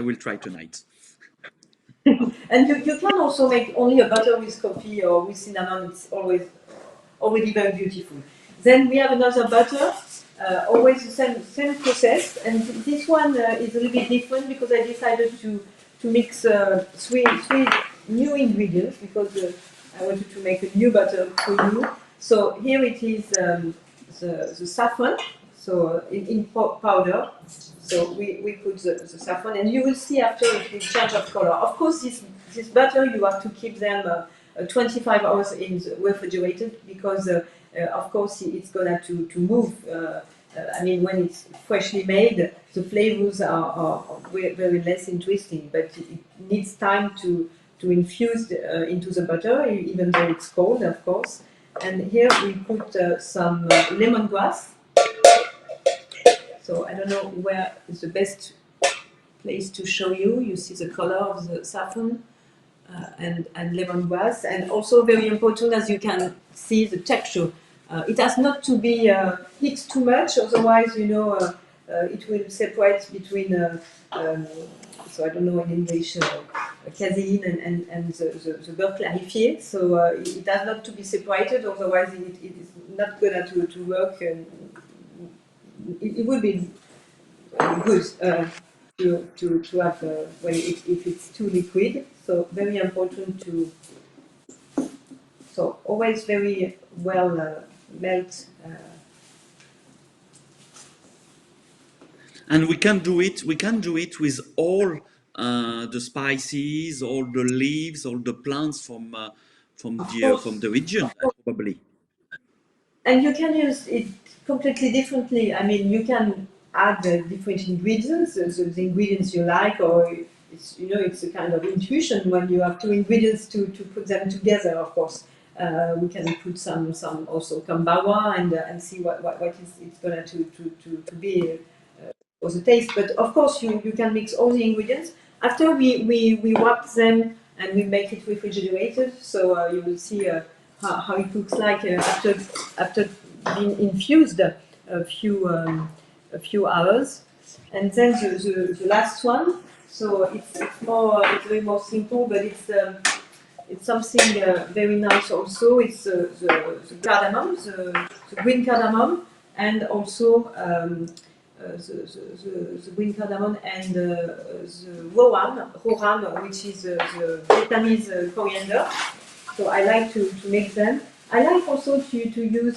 And you can also make only a butter with coffee or with cinnamon. It's already very beautiful. Then we have another butter, always the same process. And this one is a little bit different because I decided to mix three new ingredients because I wanted to make a new butter for you. So here it is the saffron. so in powder. So we put the saffron, and you will see after it will change of color. Of course, this butter you have to keep them 25 hours in the refrigerated, because of course it's gonna to move. I mean, when it's freshly made, the flavors are very less interesting, but it needs time to infuse into the butter, even though it's cold, of course. And here we put some lemongrass. So I don't know where is the best place to show you. You see the color of the saffron and lemongrass, and also very important, as you can see, the texture. It has not to be heat too much, otherwise, you know, it will separate between. So I don't know in English, caseine and the beurre clarifié. So it has not to be separated, otherwise it is not going to work. It would be good to have when if it's too liquid. So very important to. So always very well melt. And we can do it. We can do it with all the spices, all the leaves, all the plants from the region, probably. And you can use it completely differently. I mean, you can add different ingredients, the ingredients you like, or it's, you know, it's a kind of intuition when you have two ingredients to put them together. Of course, we can put some also kambawa and see what is it's gonna to be for the taste. But of course, you can mix all the ingredients. After we wrap them and we make it refrigerated, so you will see how it looks like after being infused a few hours. And then the last one, so it's very more simple, but it's something very nice also. It's the cardamom, the green cardamom, and also the green cardamom and the roram, which is the Vietnamese coriander. So I like to make them. I like also to use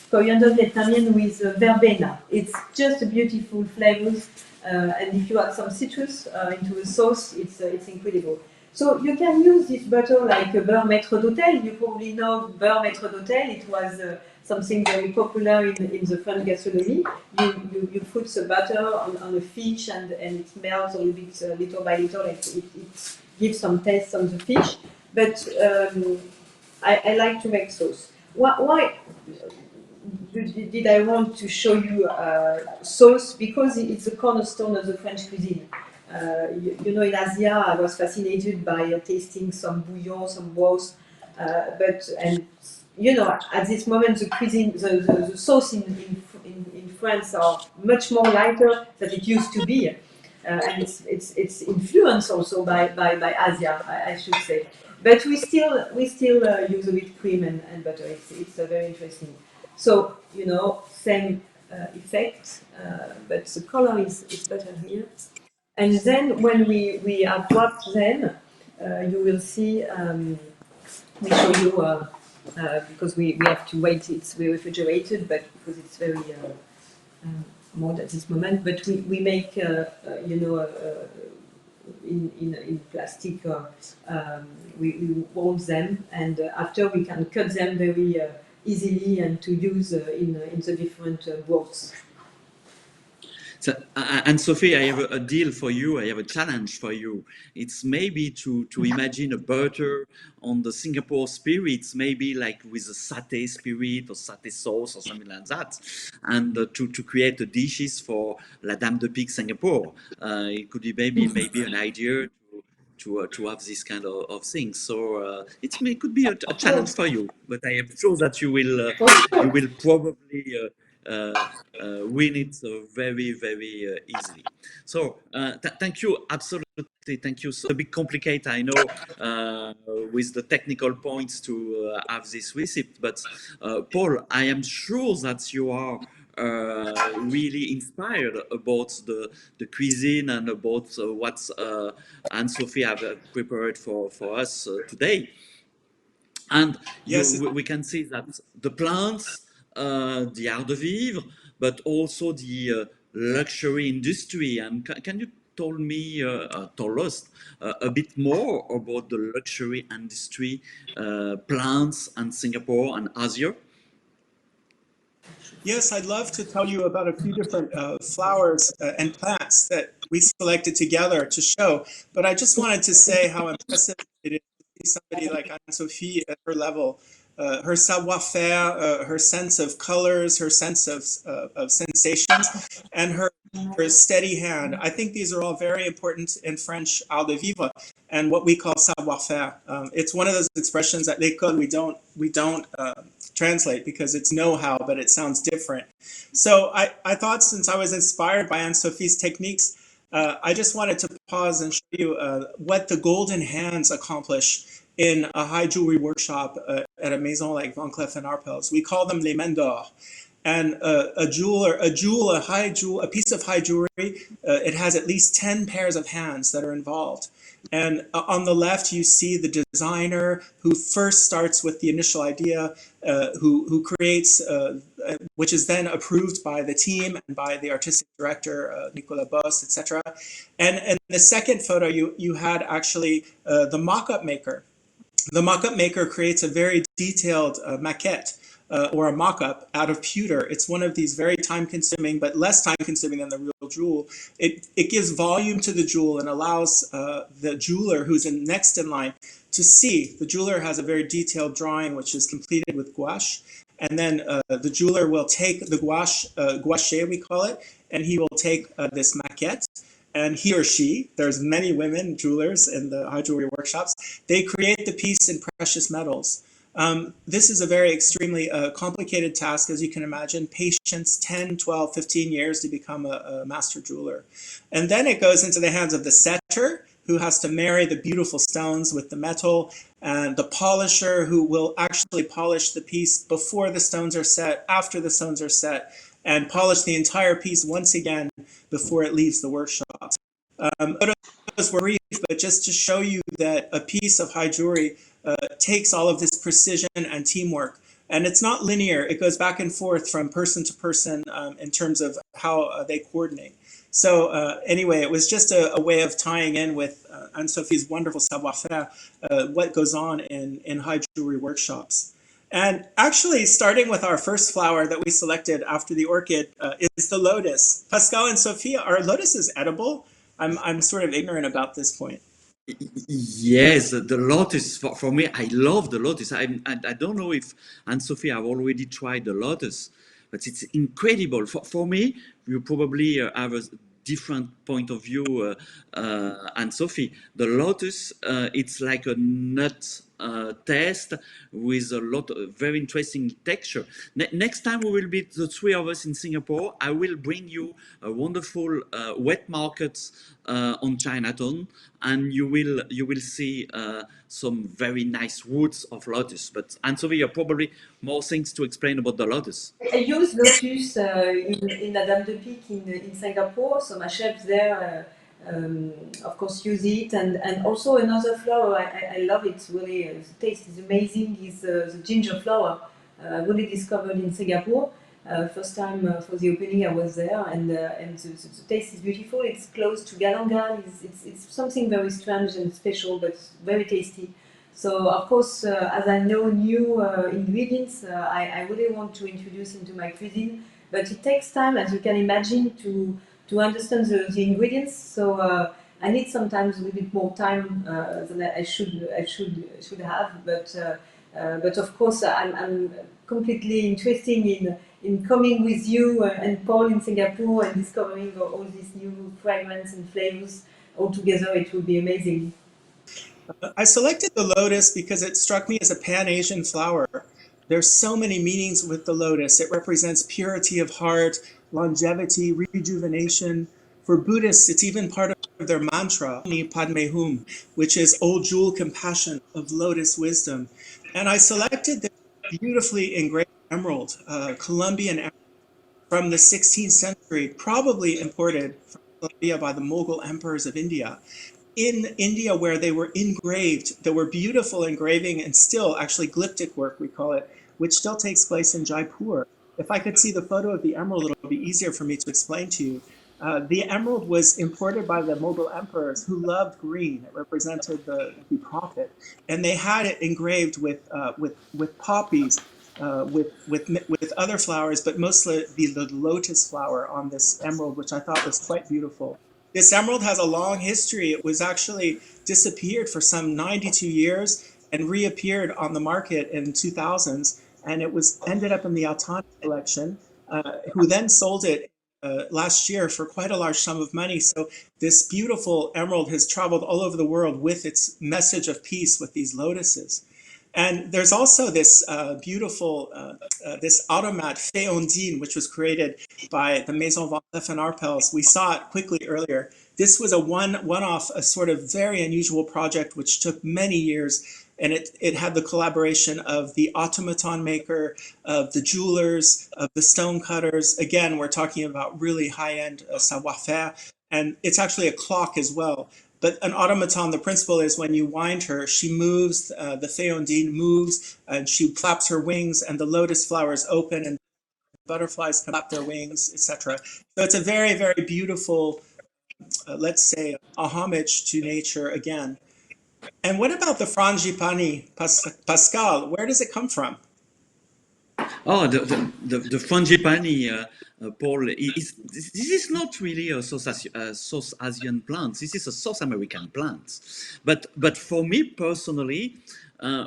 coriander Vietnamese with verbena. It's just a beautiful flavors, and if you add some citrus into a sauce, it's incredible. So you can use this butter like beurre maître d'hôtel. You probably know beurre maître d'hôtel. It was something very popular in the French gastronomy. You put the butter on a fish and it melts a little bit, little by little. It gives some taste on the fish. But I like to make sauce. Why did I want to show you sauce? Because it's a cornerstone of the French cuisine. You know, in Asia, I was fascinated by tasting some bouillon, some broth, and you know, at this moment, the cuisine, the sauce in France are much more lighter than it used to be, and it's influenced also by Asia, I should say. But we still use a bit cream and butter. It's very interesting. So you know, same effect, but the color is better here. And then when we have wrapped them, you will see. We show you because we have to wait. It's refrigerated, but because it's very mod at this moment. But we make you know in plastic. We roll them, and after we can cut them very easily and to use in the different broths. So, Anne-Sophie, I have a deal for you. I have a challenge for you. It's maybe to imagine a butter on the Singapore spirits, maybe like with a satay spirit or satay sauce or something like that, and to create the dishes for La Dame de Pique Singapore. It could be maybe an idea to have this kind of things. So it could be a challenge for you, but I am sure that you will probably win it very easily. So thank you, absolutely, thank you. So a bit complicated, I know, with the technical points to have this recipe, but Paul, I am sure that you are really inspired about the cuisine and about what Anne-Sophie have prepared for us today. And Yes. we can see that the plants, the art de vivre, but also the luxury industry. And can you tell us a bit more about the luxury industry plants in Singapore and Asia? Yes, I'd love to tell you about a few different flowers and plants that we selected together to show. But I just wanted to say how impressive it is to see somebody like Anne-Sophie at her level, her savoir-faire, her sense of colors, her sense of sensations, and her steady hand. I think these are all very important in French art de vivre and what we call savoir-faire. It's one of those expressions at l'école we don't translate because it's know-how, but it sounds different. So I thought, since I was inspired by Anne-Sophie's techniques, I just wanted to pause and show you what the golden hands accomplish in a high jewelry workshop at a maison like Van Cleef and Arpels. We call them les mains d'or. And a piece of high jewelry, it has at least 10 pairs of hands that are involved. And on the left, you see the designer who first starts with the initial idea, who creates, which is then approved by the team and by the artistic director, Nicolas Boss, etc. And the second photo, you had actually the mock-up maker. The mock-up maker creates a very detailed maquette or a mock-up out of pewter. It's one of these very time-consuming, but less time-consuming than the real jewel. It gives volume to the jewel and allows the jeweler who's next in line to see. The jeweler has a very detailed drawing, which is completed with gouache. And then the jeweler will take the gouache, we call it, and he will take this maquette. And he or she, there's many women jewelers in the high jewelry workshops, they create the piece in precious metals. This is a very extremely complicated task, as you can imagine. Patience, 10, 12, 15 years to become a master jeweler. And then it goes into the hands of the setter, who has to marry the beautiful stones with the metal, and the polisher, who will actually polish the piece before the stones are set, after the stones are set, and polish the entire piece once again before it leaves the workshop. Photos were brief, but just to show you that a piece of high jewelry takes all of this precision and teamwork. And it's not linear. It goes back and forth from person to person in terms of how they coordinate. So anyway, it was just a way of tying in with Anne-Sophie's wonderful savoir-faire, what goes on in high jewelry workshops. And actually, starting with our first flower that we selected after the orchid is the lotus. Pascal and Sophia, are lotuses edible? I'm sort of ignorant about this point. Yes, the lotus, for me, I love the lotus. I don't know if Anne-Sophie have already tried the lotus, but it's incredible. For me, you probably have a different point of view, Anne-Sophie. The lotus, it's like a nut taste with a lot of very interesting texture. Next time we will be the three of us in Singapore, I will bring you a wonderful wet market on Chinatown, and you will see some very nice woods of lotus. But Anne-Sophie, you have probably more things to explain about the lotus. I use lotus in Madame de Pic in Singapore, so my chefs there, of course, use it. And also another flower, I love it, really, the taste is amazing, is the ginger flower, really discovered in Singapore. First time for the opening I was there, and the taste is beautiful. It's close to galangal, it's something very strange and special, but very tasty. So of course, as I know new ingredients, I really want to introduce into my cuisine, but it takes time, as you can imagine, to understand the ingredients. So I need sometimes a little bit more time than I should have. But of course, I'm completely interested in coming with you and Paul in Singapore and discovering all these new fragrances and flavors all together. It will be amazing. I selected the lotus because it struck me as a Pan-Asian flower. There's so many meanings with the lotus. It represents purity of heart, longevity, rejuvenation. For Buddhists, it's even part of their mantra, Ni Padme Hum, which is Old Jewel Compassion of Lotus Wisdom. And I selected this beautifully engraved emerald, Colombian emerald from the 16th century, probably imported from Colombia by the Mughal emperors of India. In India, where they were engraved, there were beautiful engraving and still actually glyptic work, we call it, which still takes place in Jaipur. if I could see the photo of the emerald, it'll be easier for me to explain to you. The emerald was imported by the Mughal emperors who loved green. It represented the prophet, and they had it engraved with poppies, with other flowers, but mostly the lotus flower on this emerald, which I thought was quite beautiful. This emerald has a long history. It was actually disappeared for some 92 years and reappeared on the market in 2000s, and it was ended up in the Altani collection, who then sold it last year for quite a large sum of money. So this beautiful emerald has traveled all over the world with its message of peace with these lotuses. And there's also this beautiful, this automat Féondine, which was created by the Maison Van Cleef and Arpels. We saw it quickly earlier. This was a one-off, a sort of very unusual project, which took many years. And it had the collaboration of the automaton maker, of the jewelers, of the stone cutters. Again, we're talking about really high-end savoir-faire. And it's actually a clock as well. But an automaton, the principle is when you wind her, she moves, the Féondine moves, and she flaps her wings, and the lotus flowers open, and butterflies clap their wings, etc. So it's a very, very beautiful, let's say, a homage to nature again. And what about the Frangipani, Pascal? Where does it come from? Oh, the Frangipani, Paul, this is not really a South Asian plant. This is a South American plant. But for me personally,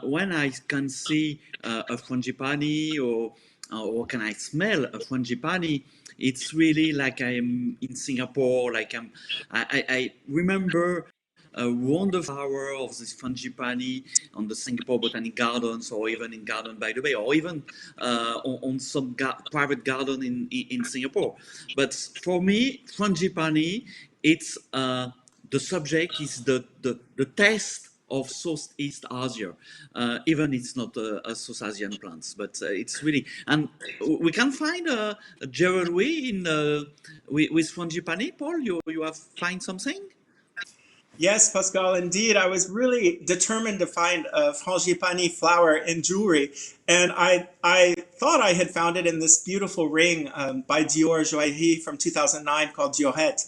when I can see a Frangipani or can I smell a Frangipani, it's really like I'm in Singapore. I remember a wonderful flower of this Frangipani on the Singapore Botanic Gardens, or even in Garden by the Bay, or even on some private garden in Singapore. But for me, Frangipani, it's the subject is the taste of Southeast Asia. Even it's not a South Asian plants, but it's really, and we can find a jewelry in with Frangipani. Paul, you have find something? Yes, Pascal, indeed. I was really determined to find a Frangipani flower in jewelry. And I thought I had found it in this beautiful ring by Dior Joaillerie from 2009 called Diorette.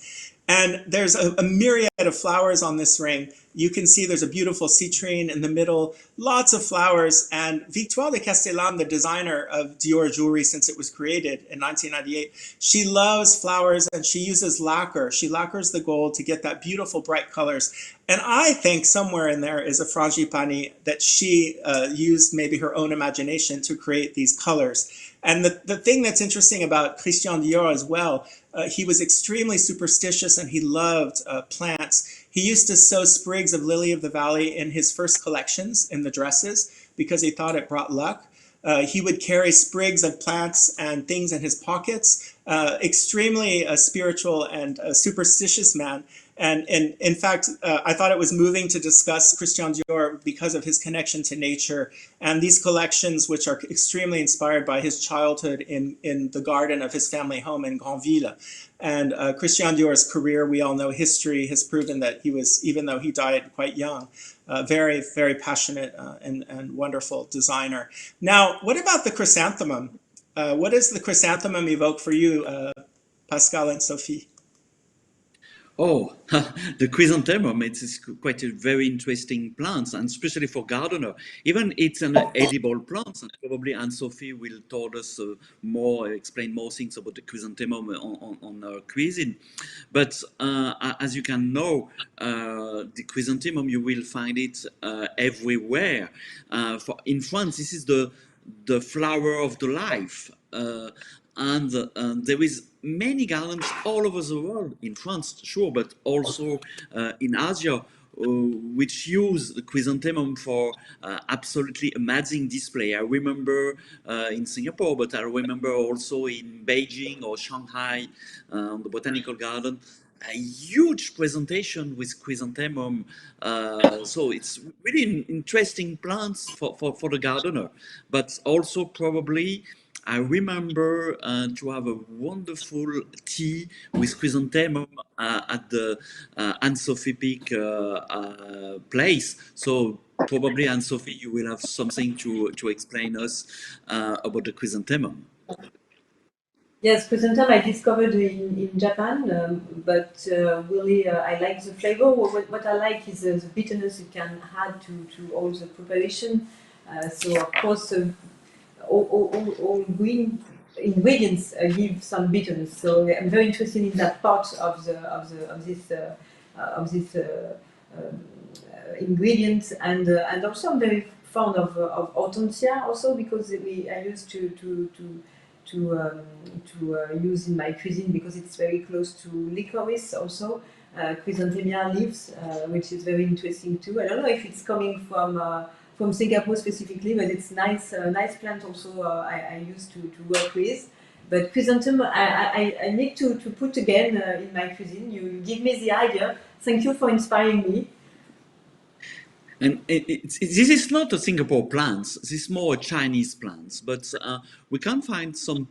And there's a myriad of flowers on this ring. You can see there's a beautiful citrine in the middle, lots of flowers. And Victoire de Castellane, the designer of Dior jewelry since it was created in 1998, she loves flowers and she uses lacquer. She lacquers the gold to get that beautiful bright colors. And I think somewhere in there is a Frangipani that she used maybe her own imagination to create these colors. And the thing that's interesting about Christian Dior as well, he was extremely superstitious and he loved plants. He used to sew sprigs of lily of the valley in his first collections in the dresses because he thought it brought luck. He would carry sprigs of plants and things in his pockets. Extremely spiritual and superstitious man. And in fact, I thought it was moving to discuss Christian Dior because of his connection to nature and these collections, which are extremely inspired by his childhood in the garden of his family home in Granville. And Christian Dior's career, we all know history, has proven that he was, even though he died quite young, very, very passionate and wonderful designer. Now, what about the chrysanthemum? What does the chrysanthemum evoke for you, Pascal and Sophie? Oh, the chrysanthemum, it's quite a very interesting plant, and especially for gardener. Even it's an edible plant, and probably Anne-Sophie will tell us explain more things about the chrysanthemum on our cuisine. But as you can know, the chrysanthemum, you will find it everywhere. In France, this is the flower of the life. And there is many gardens all over the world, in France, sure, but also in Asia, which use the chrysanthemum for absolutely amazing display. I remember in Singapore, but I remember also in Beijing or Shanghai, on the Botanical Garden, a huge presentation with chrysanthemum. So it's really interesting plants for the gardener, but also probably I remember to have a wonderful tea with chrysanthemum at the Anne-Sophie Pic place. So probably Anne-Sophie, you will have something to explain us about the chrysanthemum. Yes, chrysanthemum I discovered in Japan, but really I like the flavor. What I like is the bitterness it can add to all the preparation. So of course, all green ingredients give some bitterness. So I'm very interested in that part of this ingredients, and also I'm very fond of hortensia also, because I used to use in my cuisine because it's very close to licorice also. Chrysanthemum leaves, which is very interesting too. I don't know if it's coming from Singapore specifically, but it's nice plant also. I used to work with. But chrysanthemum, I need to put again in my cuisine. You give me the idea. Thank you for inspiring me. And this is not a Singapore plants. This is more Chinese plants, but we can find some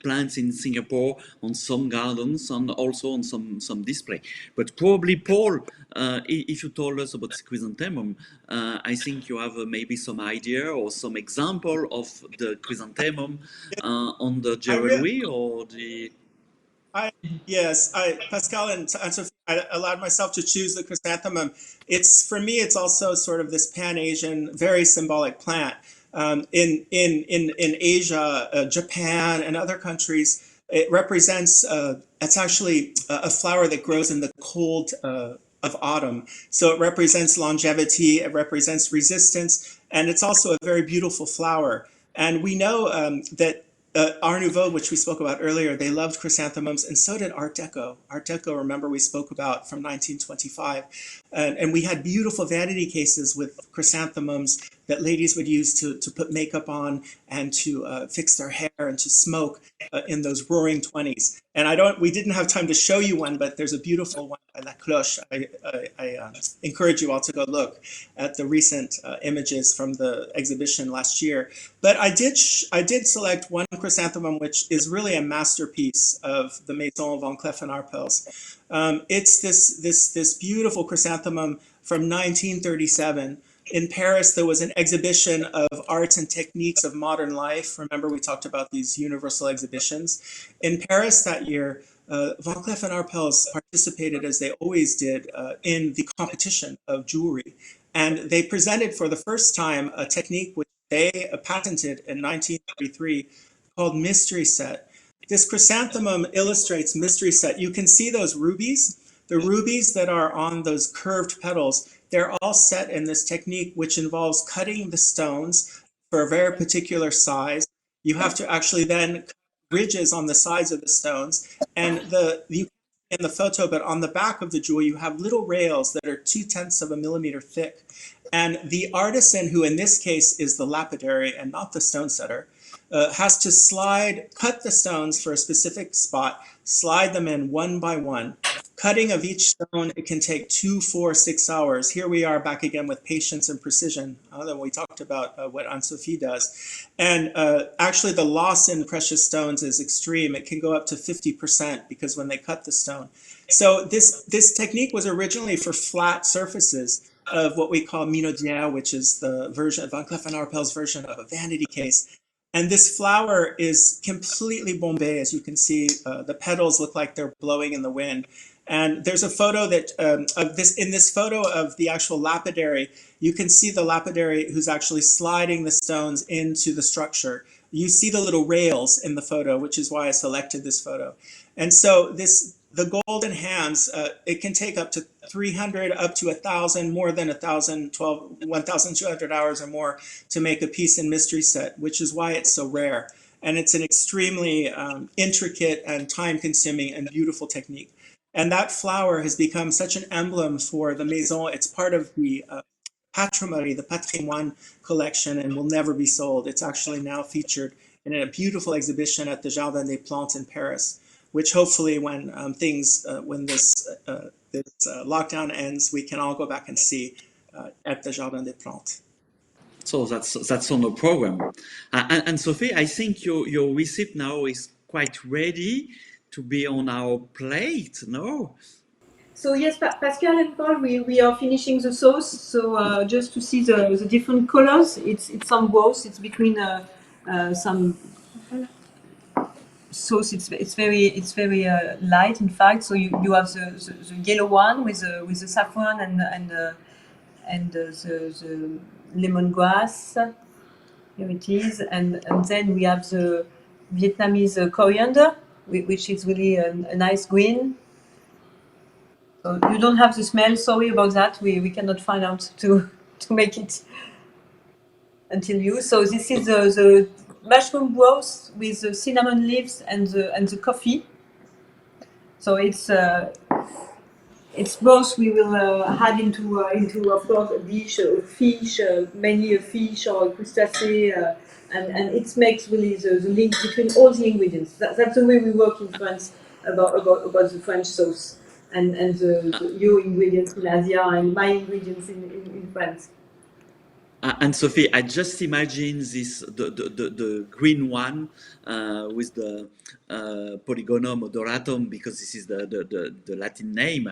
plants in Singapore on some gardens and also on some display. But probably, Paul, if you told us about chrysanthemum, I think you have maybe some idea or some example of the chrysanthemum on the jewelry or the. Yes, Pascal and Anne-Sophie, I allowed myself to choose the chrysanthemum. It's for me, it's also sort of this Pan-Asian, very symbolic plant. In Asia, Japan, and other countries, it represents. It's actually a flower that grows in the cold of autumn. So it represents longevity. It represents resistance, and it's also a very beautiful flower. And we know that Art Nouveau, which we spoke about earlier, they loved chrysanthemums, and so did Art Deco. Art Deco, remember, we spoke about from 1925. And we had beautiful vanity cases with chrysanthemums that ladies would use to put makeup on and to fix their hair and to smoke in those roaring 20s. And we didn't have time to show you one, but there's a beautiful one by La Cloche. I encourage you all to go look at the recent images from the exhibition last year. But I did select one chrysanthemum, which is really a masterpiece of the Maison Van Cleef and Arpels. It's this beautiful chrysanthemum from 1937. In Paris, there was an exhibition of arts and techniques of modern life. Remember, we talked about these universal exhibitions. In Paris that year, Van Cleef and Arpels participated, as they always did, in the competition of jewelry. And they presented for the first time a technique which they patented in 1933 called mystery set. This chrysanthemum illustrates mystery set. You can see those rubies. The rubies that are on those curved petals, they're all set in this technique, which involves cutting the stones for a very particular size. You have to actually then cut ridges on the sides of the stones. And you in the photo, but on the back of the jewel, you have little rails that are 0.2 of a millimeter thick. And the artisan, who in this case is the lapidary and not the stone setter, has to cut the stones for a specific spot, slide them in one by one. Cutting of each stone, it can take 2, 4, 6 hours. Here we are back again with patience and precision. Then we talked about what Anne-Sophie does. And actually the loss in precious stones is extreme. It can go up to 50% because when they cut the stone. So this technique was originally for flat surfaces of what we call minaudière, which is the version of Van Cleef & Arpels version of a vanity case. And this flower is completely bombé, as you can see. The petals look like they're blowing in the wind. And there's a photo that in this photo of the actual lapidary, you can see the lapidary who's actually sliding the stones into the structure. You see the little rails in the photo, which is why I selected this photo. And so the golden hands, it can take up to 300, up to 1,000, more than 1,000, 1,200 hours or more to make a piece in mystery set, which is why it's so rare. And it's an extremely intricate and time-consuming and beautiful technique. And that flower has become such an emblem for the Maison. It's part of the patrimony, the patrimoine collection, and will never be sold. It's actually now featured in a beautiful exhibition at the Jardin des Plantes in Paris, which hopefully when this lockdown ends, we can all go back and see at the Jardin des Plantes. So that's on the program. And Sophie, I think your recipe now is quite ready to be on our plate, no? So yes, Pascal and Paul, we are finishing the sauce. So just to see the different colors, it's some both. It's between some. sauce. It's very light, in fact. So you have the yellow one with the saffron and the lemongrass. Here it is, and then we have the Vietnamese coriander, which is really a nice green. So you don't have the smell. Sorry about that. We cannot find out to make it until you. So this is the mushroom broth with the cinnamon leaves and the coffee. So it's both we will add into of course a dish, a fish, mainly a fish or a crustacea, and it makes really the link between all the ingredients. That's the way we work in France about the French sauce and your ingredients in Asia and my ingredients in France. Anne-Sophie, I just imagine this the green one with the Polygonum odoratum, because this is the Latin name,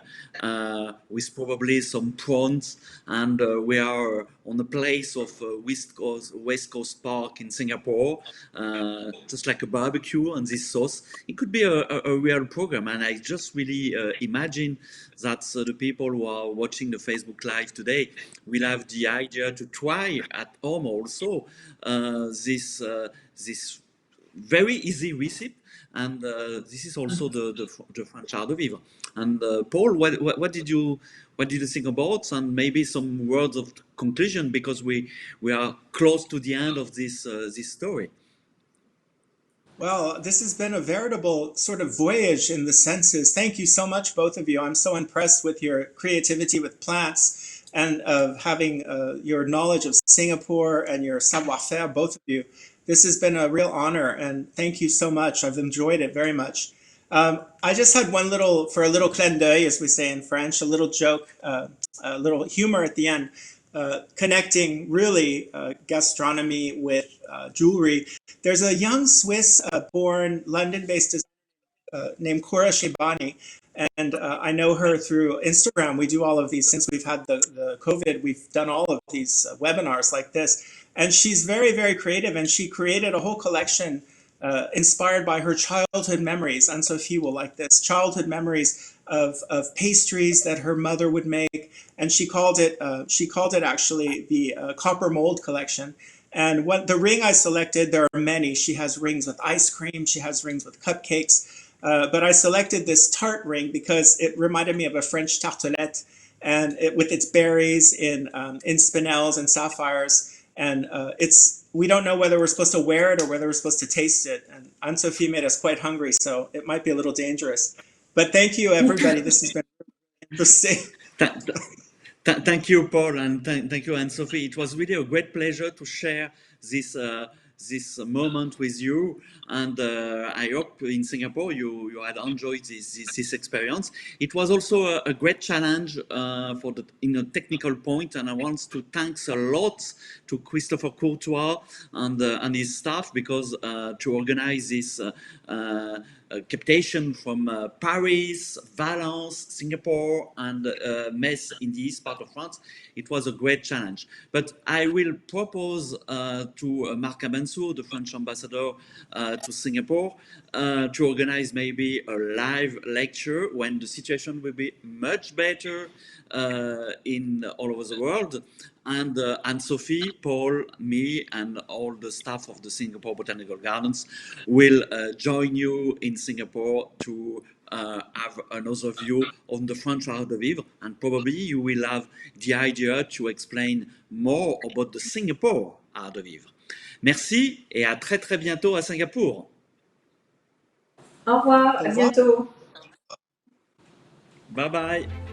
with probably some prawns, and we are on a place of West Coast Park in Singapore, just like a barbecue and this sauce. It could be a real program, and I just really imagine that the people who are watching the Facebook Live today will have the idea to try at home also this very easy recipe, and this is also the French art de vivre. And Paul, what did you think about, and maybe some words of conclusion, because we are close to the end of this story. Well, this has been a veritable sort of voyage in the senses. Thank you so much, both of you. I'm so impressed with your creativity with plants and of having your knowledge of Singapore and your savoir-faire, both of you. This has been a real honor, and thank you so much. I've enjoyed it very much. I just had one little, for a little clin d'oeil, as we say in French, a little joke, a little humor at the end. Connecting really gastronomy with jewelry. There's a young Swiss born London-based designer named Frangipani, and I know her through Instagram. We do all of these since we've had the COVID. We've done all of these webinars like this, and she's very, very creative, and she created a whole collection inspired by her childhood memories. Anne-Sophie will like this, childhood memories of pastries that her mother would make, and she called it actually the copper mold collection. And what the ring I selected, there are many. She has rings with ice cream, she has rings with cupcakes, but I selected this tart ring because it reminded me of a French tartelette, and with its berries in spinels and sapphires, and we don't know whether we're supposed to wear it or whether we're supposed to taste it. And Anne-Sophie made us quite hungry, so it might be a little dangerous. But thank you, everybody. This has been interesting. Thank you, Paul, and thank you, Anne-Sophie. It was really a great pleasure to share this moment with you, and I hope in Singapore you had enjoyed this experience. It was also a great challenge in a technical point, and I want to thank a lot to Christopher Courtois and his staff, because to organize this captation from Paris, Valence, Singapore, and Metz in the east part of France. It was a great challenge. But I will propose to Marc Abensour, the French ambassador to Singapore, to organize maybe a live lecture when the situation will be much better in all over the world. And Anne-Sophie, Paul, me, and all the staff of the Singapore Botanical Gardens will join you in Singapore to have another view on the French art de vivre, and probably you will have the idea to explain more about the Singapore art de vivre. Merci et à très très bientôt à Singapour. Au revoir, à bientôt. Bye bye.